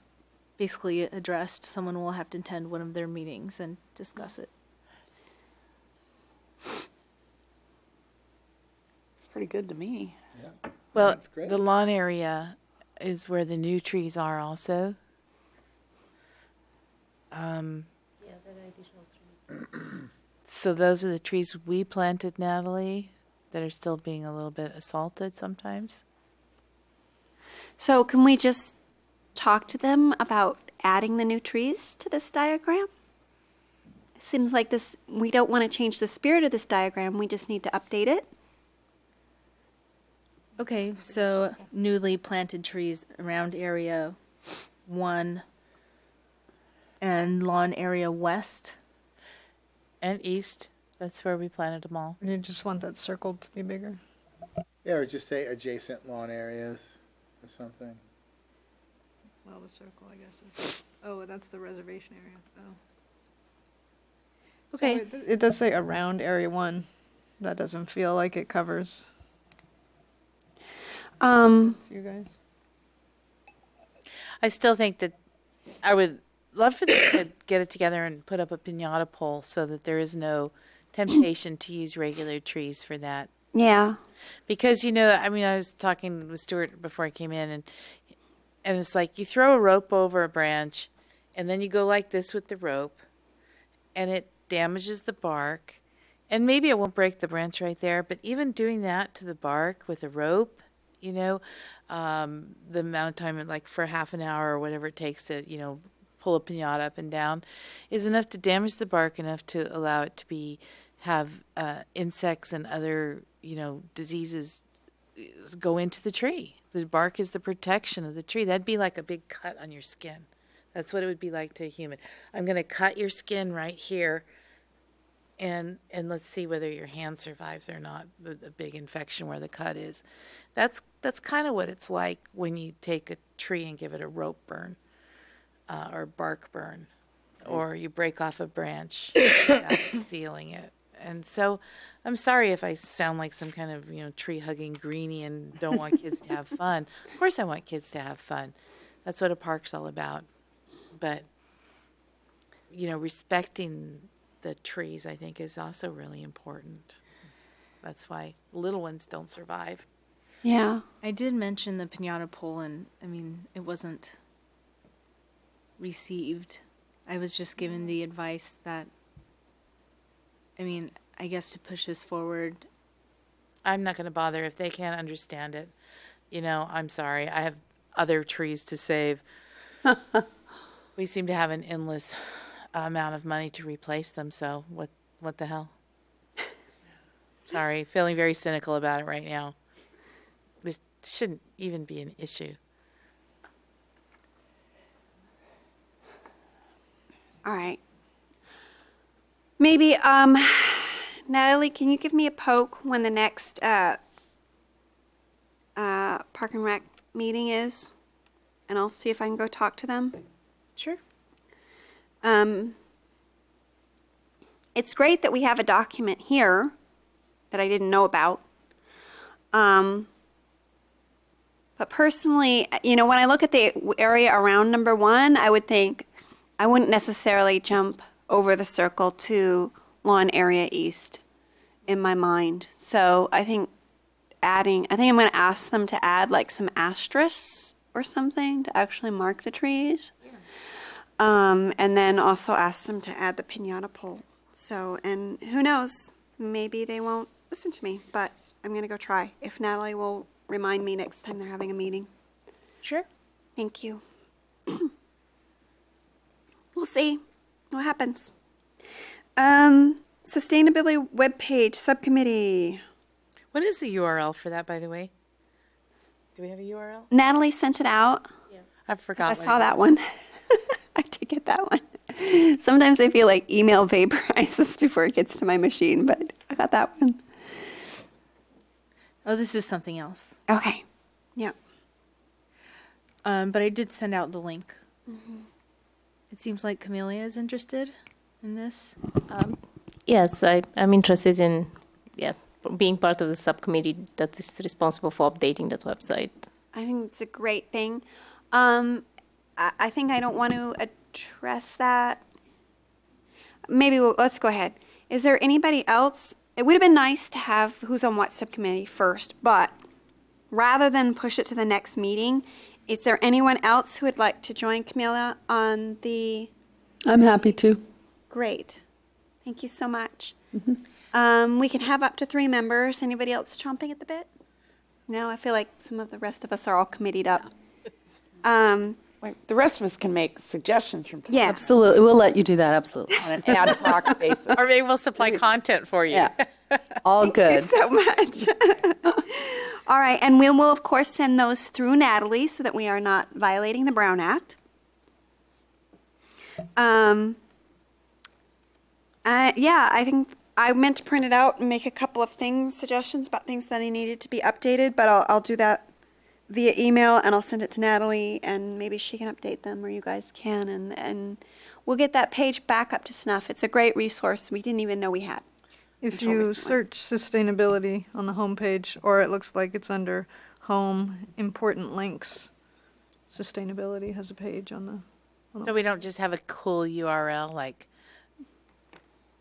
basically addressed. Someone will have to attend one of their meetings and discuss it. It's pretty good to me. Yeah. Well, That's great. the lawn area is where the new trees are also. So those are the trees we planted, Natalie, that are still being a little bit assaulted sometimes. So can we just talk to them about adding the new trees to this diagram? It seems like we don't want to change the spirit of this diagram. We just need to update it. Okay, so newly planted trees around Area 1 and lawn area west. And east, that's where we planted them all. You just want that circle to be bigger. Yeah, or just say adjacent lawn areas or something. Well, the circle, I guess, is. Oh, that's the reservation area. Oh. Okay. So it does say around Area 1. That doesn't feel like it covers you guys. I still think that I would love for them to get it together and put up a piñata pole so that there is no temptation to use regular trees for that. Yeah. Because, I was talking with Stuart before I came in, and it's like you throw a rope over a branch, and then you go like this with the rope, and it damages the bark. And maybe it won't break the branch right there, but even doing that to the bark with a rope, the amount of time, like for half an hour or whatever it takes to, pull a piñata up and down, is enough to damage the bark, enough to allow it to have insects and other, diseases go into the tree. The bark is the protection of the tree. That'd be like a big cut on your skin. That's what it would be like to a human. I'm going to cut your skin right here, and let's see whether your hand survives or not. The big infection where the cut is. That's kind of what it's like when you take a tree and give it a rope burn, or bark burn, or you break off a branch without sealing it. And so I'm sorry if I sound like some kind of, tree-hugging greenie and don't want kids to have fun. Of course I want kids to have fun. That's what a park's all about. But, respecting the trees, I think, is also really important. That's why little ones don't survive. Yeah. I did mention the piñata pole, and it wasn't received. I was just given the advice that, I guess to push this forward. I'm not going to bother if they can't understand it. I'm sorry. I have other trees to save. We seem to have an endless amount of money to replace them, so what the hell? Sorry, feeling very cynical about it right now. This shouldn't even be an issue. All right. Maybe Natalie, can you give me a poke when the next Park and Rec meeting is? And I'll see if I can go talk to them. Sure. It's great that we have a document here that I didn't know about. But personally, you know, when I look at the area around number 1, I would think I wouldn't necessarily jump over the circle to lawn area east in my mind. So I think I'm going to ask them to add like some asterisks or something to actually mark the trees. And then also ask them to add the piñata pole. So, and who knows, maybe they won't listen to me, but I'm going to go try. If Natalie will remind me next time they're having a meeting. Sure. Thank you. We'll see what happens. Sustainability webpage subcommittee. What is the URL for that, by the way? Do we have a URL? Natalie sent it out. I forgot. I saw that one. I did get that one. Sometimes I feel like email vaporizes before it gets to my machine, but I got that one. Oh, this is something else. Okay. Yep. But I did send out the link. It seems like Camellia is interested in this. Yes, I'm interested in being part of the subcommittee that is responsible for updating that website. I think it's a great thing. I think I don't want to address that. Maybe let's go ahead. Is there anybody else? It would have been nice to have who's on what subcommittee first, but rather than push it to the next meeting, is there anyone else who would like to join Camilla on the... I'm happy to. Great. Thank you so much. We can have up to 3 members. Anybody else chomping at the bit? No, I feel like some of the rest of us are all committed up. The rest of us can make suggestions from time Yeah. Absolutely. We'll let you do that. Absolutely. on an ad hoc basis. Or maybe we'll supply content for you. Yeah. All good. So much. All right, and we will, of course, send those through Natalie so that we are not violating the Brown Act. I think I meant to print it out and make a couple of suggestions about things that I needed to be updated, but I'll do that via email, and I'll send it to Natalie, and maybe she can update them, or you guys can, and we'll get that page back up to snuff. It's a great resource we didn't even know we had. If until you recently. search sustainability on the homepage, or it looks like it's under home, important links, sustainability has a page on the... So we don't just have a cool URL like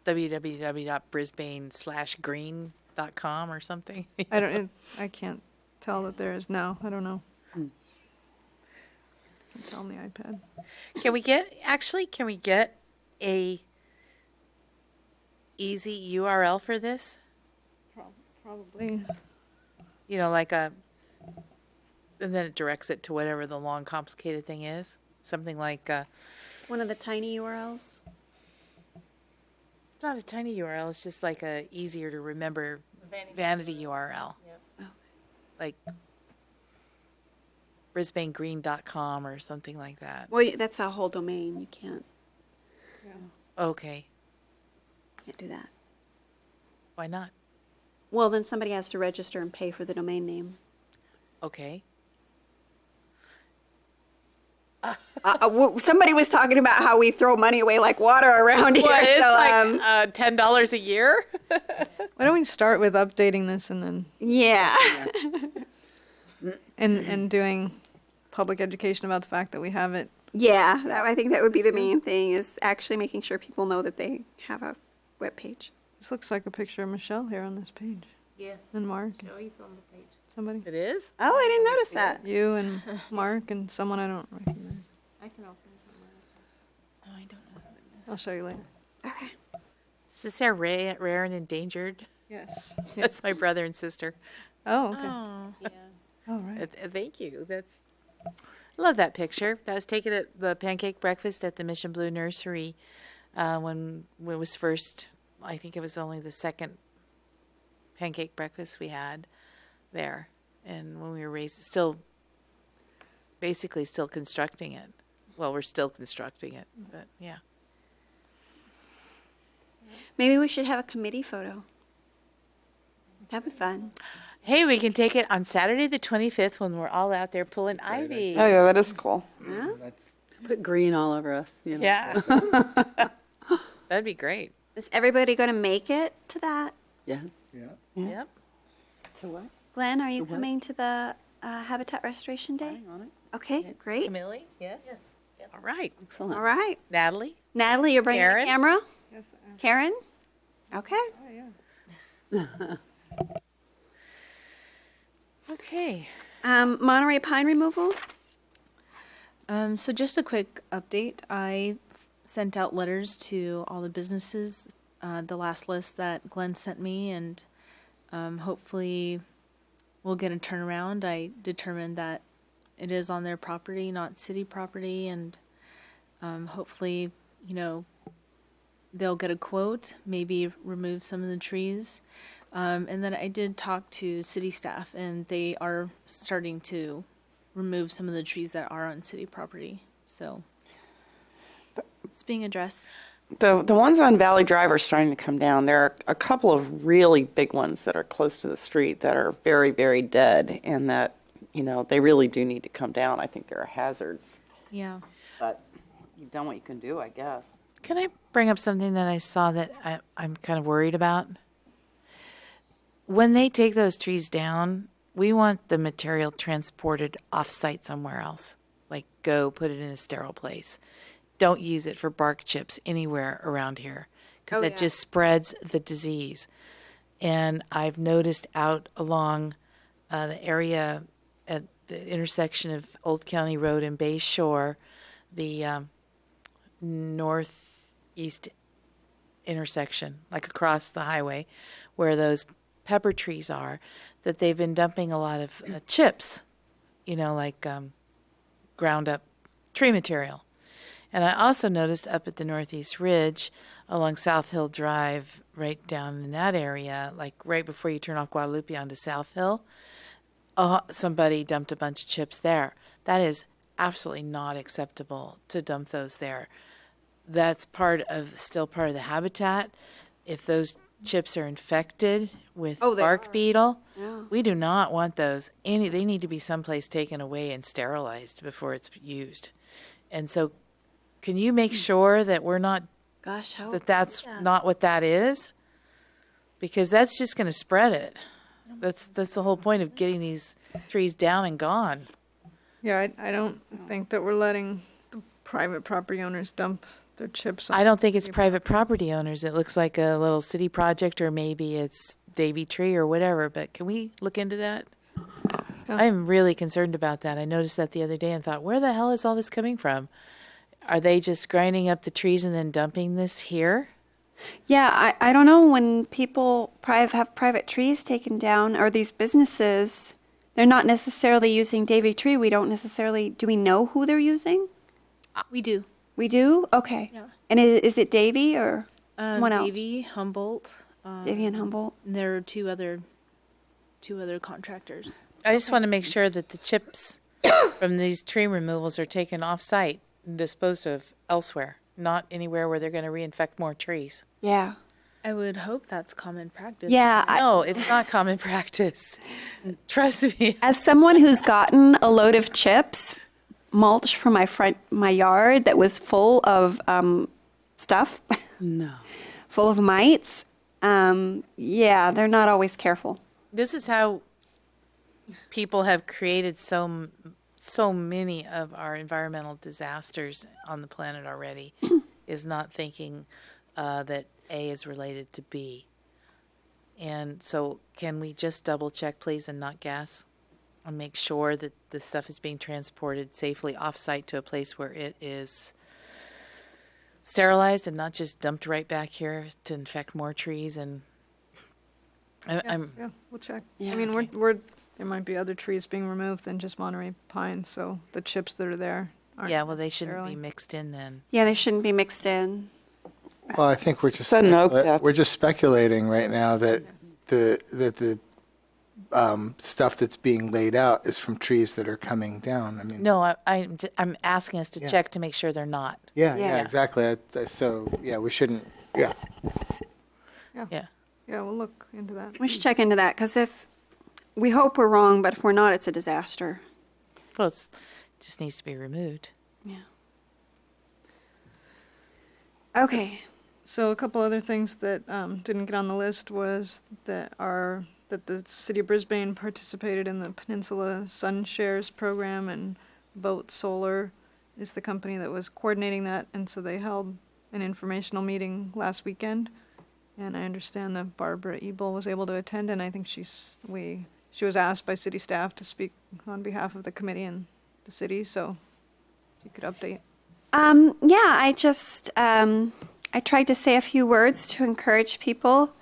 www.brisbane/green.com or something. I can't tell that there is now. I don't know. Can't tell on the iPad. Can we get a easy URL for this? Probably. You know, like and then it directs it to whatever the long, complicated thing is. Something like, One of the tiny URLs. it's not a tiny URL, it's just like a easier to remember vanity URL. Like brisbanegreen.com or something like that. Well, that's a whole domain. You can't Okay, do that. why not? Well, then somebody has to register and pay for the domain name. Okay. Somebody was talking about how we throw money away like water around here. What, it's so, like $10 a year? Why don't we start with updating this and then yeah. and doing public education about the fact that we have it. Yeah, I think that would be the main thing, is actually making sure people know that they have a webpage. This looks like a picture of Michelle here on this page. Yes, And Mark. Joey's on the page. Somebody. It is? Oh, I didn't notice that. You and Mark and someone I don't recognize. I can open Oh, I don't know who it is. I'll show you later. Okay. Is this our rare and endangered? Yes. That's my brother and sister. Oh, okay. Oh, Oh, right. thank you. I love that picture. That was taken at the pancake breakfast at the Mission Blue Nursery when it was first, I think it was only the second pancake breakfast we had there. And when we were basically still constructing it. Well, we're still constructing it, but yeah. Maybe we should have a committee photo. That'd be fun. Hey, we can take it on Saturday the 25th when we're all out there pulling ivy. Oh, yeah, that is cool. That's Put green all over us. You know. Yeah. That'd be great. Is everybody going to make it to that? Yes. yeah. Yep. To what? Glenn, are you coming to the Habitat Restoration Day? On it. Okay, great. Camille? Yes? Yes. All right. Excellent. All right. Natalie? Natalie, you're bringing Karen? the camera? Yes. Karen? Okay. Okay. Monterey pine removal? So just a quick update. I sent out letters to all the businesses, the last list that Glenn sent me, and hopefully we'll get a turnaround. I determined that it is on their property, not city property, and hopefully, they'll get a quote, maybe remove some of the trees. And then I did talk to city staff, and they are starting to remove some of the trees that are on city property. So it's being addressed. The ones on Valley Drive are starting to come down. There are a couple of really big ones that are close to the street that are very, very dead, and that, they really do need to come down. I think they're a hazard, Yeah. but you've done what you can do, I guess. Can I bring up something that I saw that I'm kind of worried about? When they take those trees down, we want the material transported off-site somewhere else. Like, go put it in a sterile place. Don't use it for bark chips anywhere around here, because that just spreads the disease. And I've noticed out along the area at the intersection of Old County Road and Bay Shore, the northeast intersection, like across the highway, where those pepper trees are, that they've been dumping a lot of chips, like ground up tree material. And I also noticed up at the Northeast Ridge along South Hill Drive, right down in that area, like right before you turn off Guadalupe onto South Hill, somebody dumped a bunch of chips there. That is absolutely not acceptable to dump those there. That's still part of the habitat. If those chips are infected with bark beetle, we do not want those. They need to be someplace taken away and sterilized before it's used. And so can you make sure that we're not, that's not what that is? Because that's just going to spread it. That's the whole point of getting these trees down and gone. Yeah, I don't think that we're letting the private property owners dump their chips on. I don't think it's private property owners. It looks like a little city project, or maybe it's Davy Tree or whatever. But can we look into that? Yeah. I'm really concerned about that. I noticed that the other day and thought, where the hell is all this coming from? Are they just grinding up the trees and then dumping this here? Yeah, I don't know, when people have private trees taken down, or these businesses, they're not necessarily using Davy Tree. We don't necessarily, do we know who they're using? We do. We do? Okay. Yeah. And is it Davy or someone else? Davy, Humboldt. Davy and Humboldt. There are two other contractors. I just want to make sure that the chips from these tree removals are taken off-site and disposed of elsewhere, not anywhere where they're going to reinfect more trees. Yeah. I would hope that's common practice. Yeah. No, it's not common practice. Trust me. As someone who's gotten a load of chips, mulch from my yard that was full of stuff, full of mites, they're not always careful. This is how people have created so many of our environmental disasters on the planet already, is not thinking that A is related to B. And so can we just double check, please, and not guess, and make sure that the stuff is being transported safely off-site to a place where it is sterilized and not just dumped right back here to infect more trees? And Yeah, we'll check. Yeah. I mean, there might be other trees being removed than just Monterey pines, so the chips that are there aren't. yeah, well, they shouldn't be necessarily- mixed in then. Yeah, they shouldn't be mixed in. Well, I think we're just Sudden oak death. we're just speculating right now that the stuff that's being laid out is from trees that are coming down. I mean, No, I'm asking us to check to make sure they're not. yeah, Yeah. exactly. So yeah, we shouldn't. Yeah, Yeah. Yeah, we'll look into that. We should check into that, because if, we hope we're wrong, but if we're not, it's a disaster. Well, it just needs to be removed. Yeah. Okay. So a couple other things that didn't get on the list was that the City of Brisbane participated in the Peninsula Sun Shares program, and Vote Solar is the company that was coordinating that, and so they held an informational meeting last weekend, and I understand that Barbara Ebel was able to attend, and I think she was asked by city staff to speak on behalf of the committee and the city, so you could update. Yeah, I tried to say a few words to encourage people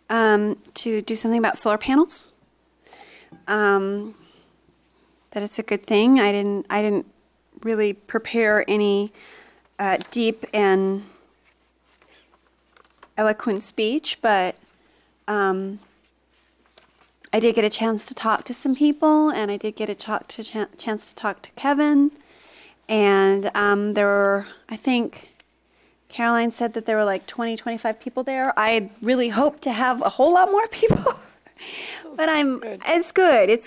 to do something about solar panels. That it's a good thing. I didn't really prepare any deep and eloquent speech, but I did get a chance to talk to some people, and I did get a chance to talk to Kevin, and there were, I think, Caroline said that there were like 20, 25 people there. I really hope to have a whole lot more people, but it's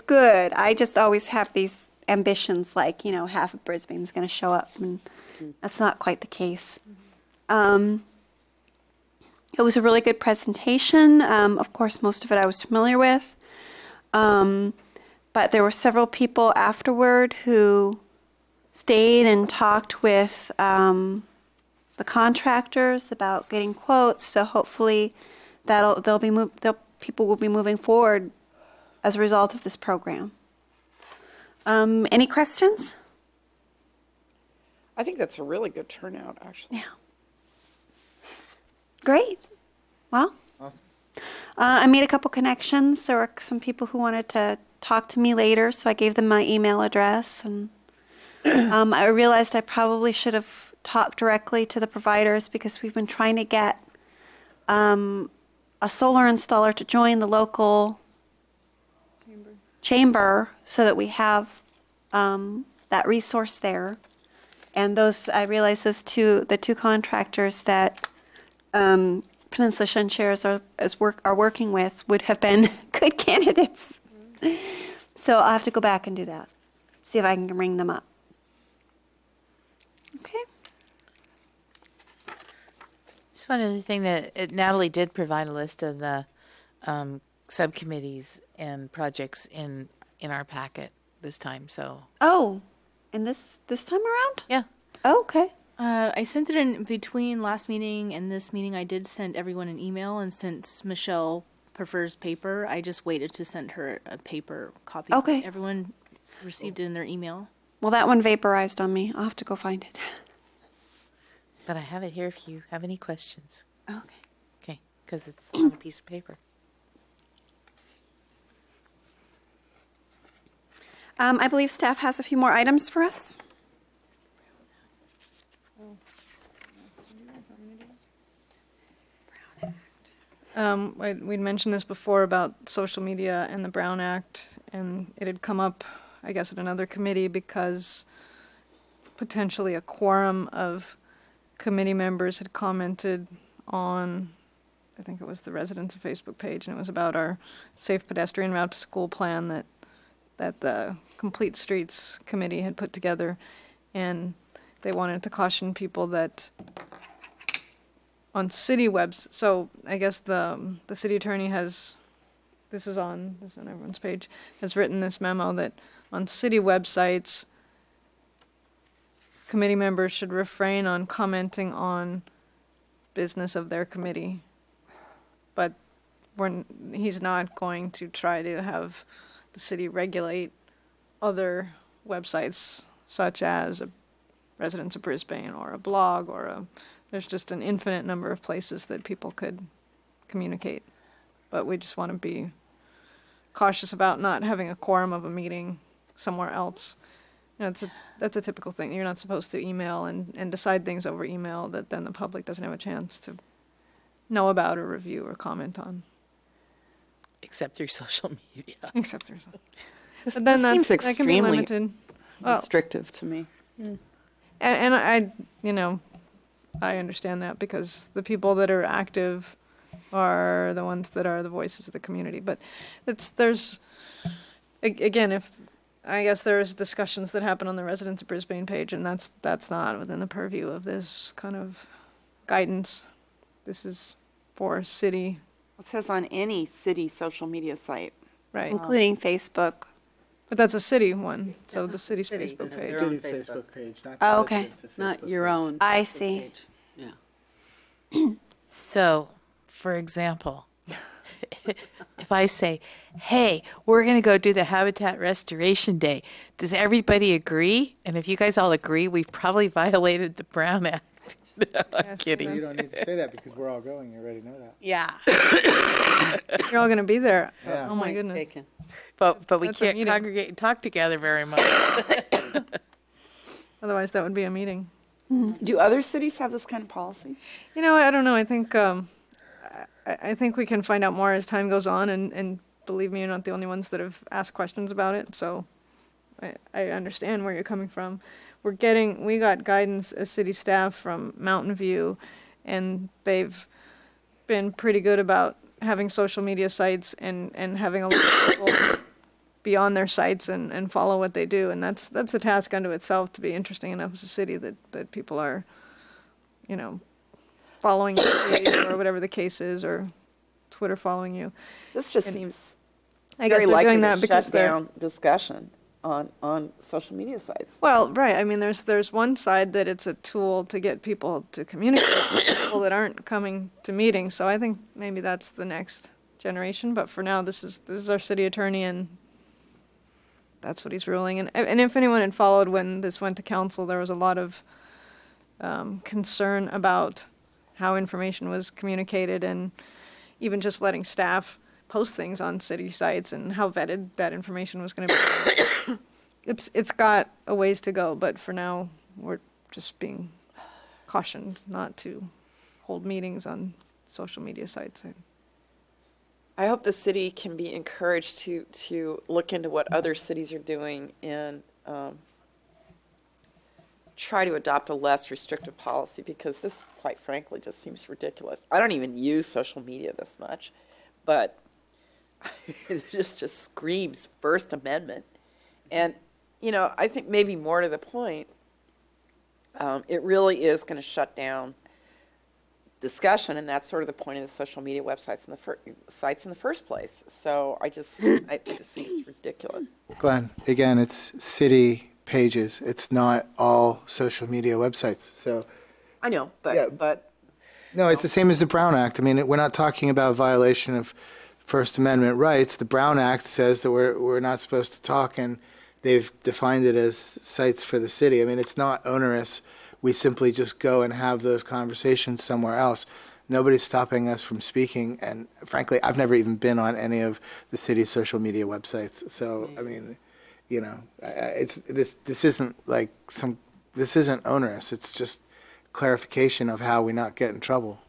good. I just always have these ambitions, like, half of Brisbane's going to show up, and that's not quite the case. It was a really good presentation. Of course, most of it I was familiar with. But there were several people afterward who stayed and talked with the contractors about getting quotes. So hopefully people will be moving forward as a result of this program. Any questions? I think that's a really good turnout, actually. Yeah. Great. Well, Awesome. I made a couple connections. There were some people who wanted to talk to me later, so I gave them my email address. And I realized I probably should have talked directly to the providers, because we've been trying to get a solar installer to join the local chamber so that we have that resource there. And I realized the two contractors that Peninsula Sun Shares are working with would have been good candidates. So I'll have to go back and do that. See if I can ring them up. Okay. Just one other thing that Natalie did provide a list of the subcommittees and projects in our packet this time. So Oh, and this time around? yeah, Oh, okay. I sent it in between last meeting and this meeting. I did send everyone an email, and since Michelle prefers paper, I just waited to send her a paper copy. Okay. Everyone received it in their email. Well, that one vaporized on me. I'll have to go find it. but I have it here if you have any questions. Okay. Okay, because it's on a piece of paper. I believe staff has a few more items for us. We'd mentioned this before about social media and the Brown Act, and it had come up, I guess, at another committee because potentially a quorum of committee members had commented on, I think it was the Residents of Facebook page, and it was about our safe pedestrian route to school plan that the Complete Streets Committee had put together, and they wanted to caution people that on city webs, so I guess the city attorney has, this is on everyone's page, has written this memo that on city websites, committee members should refrain on commenting on business of their committee. But he's not going to try to have the city regulate other websites such as Residents of Brisbane or a blog or there's just an infinite number of places that people could communicate. But we just want to be cautious about not having a quorum of a meeting somewhere else. You know, that's a typical thing. You're not supposed to email and decide things over email that then the public doesn't have a chance to know about or review or comment on. Except through social media. Except there's but then This seems that can be extremely limited. Well, restrictive to me. and I, I understand that because the people that are active are the ones that are the voices of the community. But there's again, if I guess there's discussions that happen on the Residents of Brisbane page, and that's not within the purview of this kind of guidance. This is for city, It says on any city social media site. right? Including Facebook. But that's a city one, so the city's Facebook It's page. their own City's Facebook. Facebook page, not Oh, the okay. residents' of Not Facebook your page. own. I Facebook see. page. Yeah. So, for example, if I say, hey, we're going to go do the Habitat Restoration Day, does everybody agree? And if you guys all agree, we've probably violated the Brown Act. No, I'm Yes, kidding. You don't need to say that because we're all going. You already know that. Yeah. You're all going to be there. Yeah. Oh my Point goodness. taken. But we That's a can't meeting. congregate and talk together very much. Otherwise, that would be a meeting. Do other cities have this kind of policy? You know, I don't know. I think I think we can find out more as time goes on, and believe me, you're not the only ones that have asked questions about it. So I understand where you're coming from. We got guidance as city staff from Mountain View, and they've been pretty good about having social media sites and having a lot of people be on their sites and follow what they do. And that's a task unto itself to be interesting enough as a city that people are, you know, following you or whatever the case is, or Twitter following you. This just And seems I guess very they're likely doing to that because shut they're down discussion on social media sites. well, right. I mean, there's one side that it's a tool to get people to communicate with people that aren't coming to meetings. So I think maybe that's the next generation. But for now, this is our city attorney, and that's what he's ruling. And if anyone had followed when this went to council, there was a lot of concern about how information was communicated, and even just letting staff post things on city sites and how vetted that information was going to be. It's got a ways to go, but for now, we're just being cautioned not to hold meetings on social media sites. I hope the city can be encouraged to look into what other cities are doing and try to adopt a less restrictive policy, because this, quite frankly, just seems ridiculous. I don't even use social media this much, but it just screams First Amendment. And, you know, I think maybe more to the point, it really is going to shut down discussion, and that's sort of the point of the social media websites sites in the first place. So I just think it's ridiculous. Glenn, again, it's city pages. It's not all social media websites. So, I know, Yeah. but no, it's the same as the Brown Act. I mean, we're not talking about violation of First Amendment rights. The Brown Act says that we're not supposed to talk, and they've defined it as sites for the city. I mean, it's not onerous. We simply just go and have those conversations somewhere else. Nobody's stopping us from speaking, and frankly, I've never even been on any of the city's social media websites. So, I mean, you know, this isn't like this isn't onerous. It's just clarification of how we not get in trouble.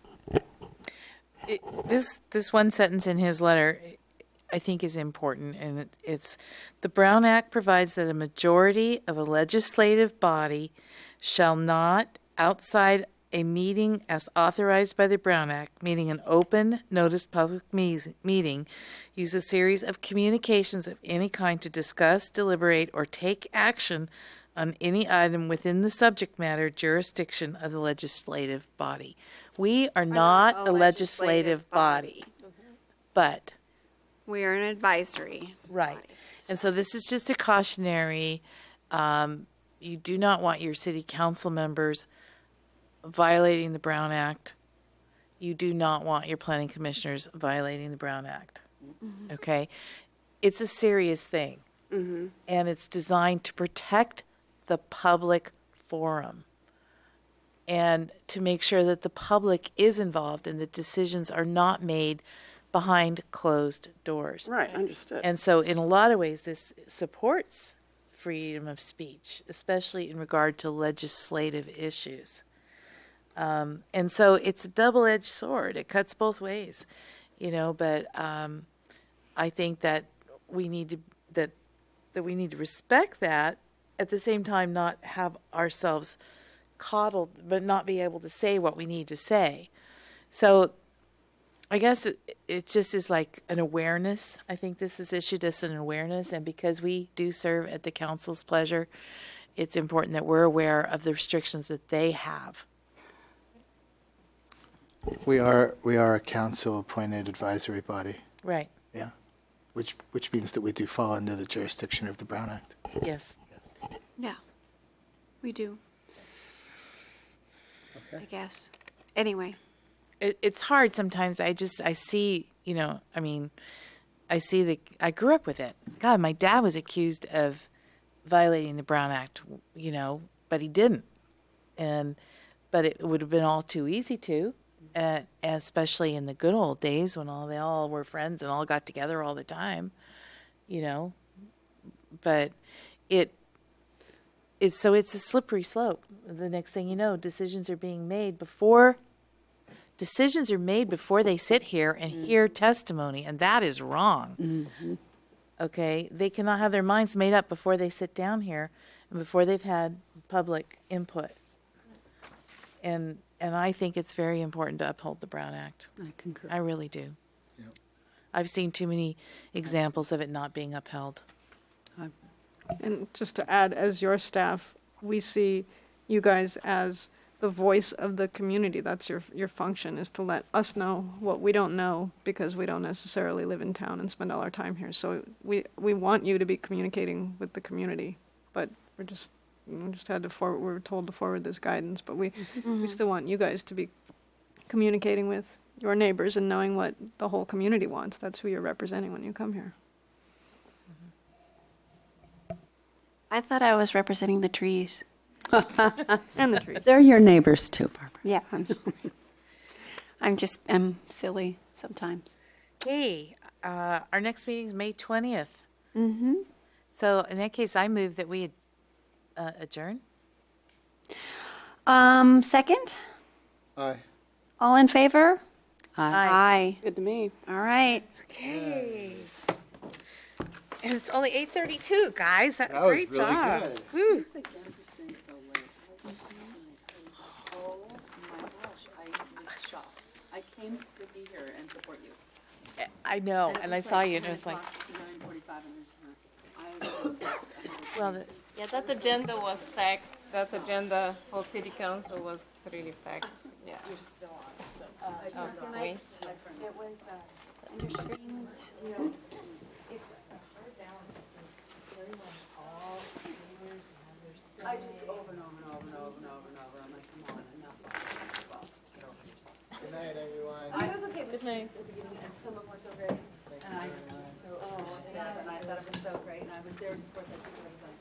This one sentence in his letter, I think, is important, and it's the Brown Act provides that a majority of a legislative body shall not, outside a meeting as authorized by the Brown Act, meaning an open, noticed public meeting, use a series of communications of any kind to discuss, deliberate, or take action on any item within the subject matter jurisdiction of the legislative body. We are not a legislative body, but We are an advisory. right. And so this is just a cautionary. You do not want your city council members violating the Brown Act. You do not want your planning commissioners violating the Brown Act. Okay? It's a serious thing. And it's designed to protect the public forum and to make sure that the public is involved and that decisions are not made behind closed doors. right, understood. And so, in a lot of ways, this supports freedom of speech, especially in regard to legislative issues. And so, it's a double-edged sword. It cuts both ways, you know. But I think that we need to that we need to respect that. At the same time, not have ourselves coddled, but not be able to say what we need to say. So, I guess it just is like an awareness. I think this is issued as an awareness, and because we do serve at the council's pleasure, it's important that we're aware of the restrictions that they have. We are a council-appointed advisory body. Right. Yeah, which means that we do fall under the jurisdiction of the Brown Act. Yes. Yeah, we do. I guess. Anyway. It's hard sometimes. I see, I grew up with it. God, my dad was accused of violating the Brown Act, but he didn't. But it would have been all too easy to, especially in the good old days when they all were friends and all got together all the time, But it's a slippery slope. The next thing you know, decisions are made before they sit here and hear testimony, and that is wrong. Mm-hmm. Okay? They cannot have their minds made up before they sit down here and before they've had public input. And I think it's very important to uphold the Brown Act. I concur. I really do. I've seen too many examples of it not being upheld. And just to add, as your staff, we see you guys as the voice of the community. That's your function, is to let us know what we don't know, because we don't necessarily live in town and spend all our time here. So we want you to be communicating with the community, but we were told to forward this guidance, but we still want you guys to be communicating with your neighbors and knowing what the whole community wants. That's who you're representing when you come here. I thought I was representing the trees. And the trees. They're your neighbors too, Barbara. Yeah, I'm silly sometimes. Hey, our next meeting is May 20th. Mm-hmm. So in that case, I move that we adjourn. Second? Aye. All in favor? Aye. Good to me. All right. Okay. And it's only 8:32, guys. That was Great really job. good. Woo. Oh my gosh, I was shocked. I came to be here and support you. I know, and I saw you, and it was like, 9:45 well, Yeah, that agenda was packed. That agenda for city council was really packed. Yeah. It was under screens, it's a hard balance because everyone's all neighbors and have their say. I just over and over and over and over and over and over. I'm like, come on, enough. Well, get over yourself. Good night, everyone. I was okay with Good night. the beginning, and some of them were so great. And I was just so appreciative, and I thought it was so great, and I was there to support that too. I was like,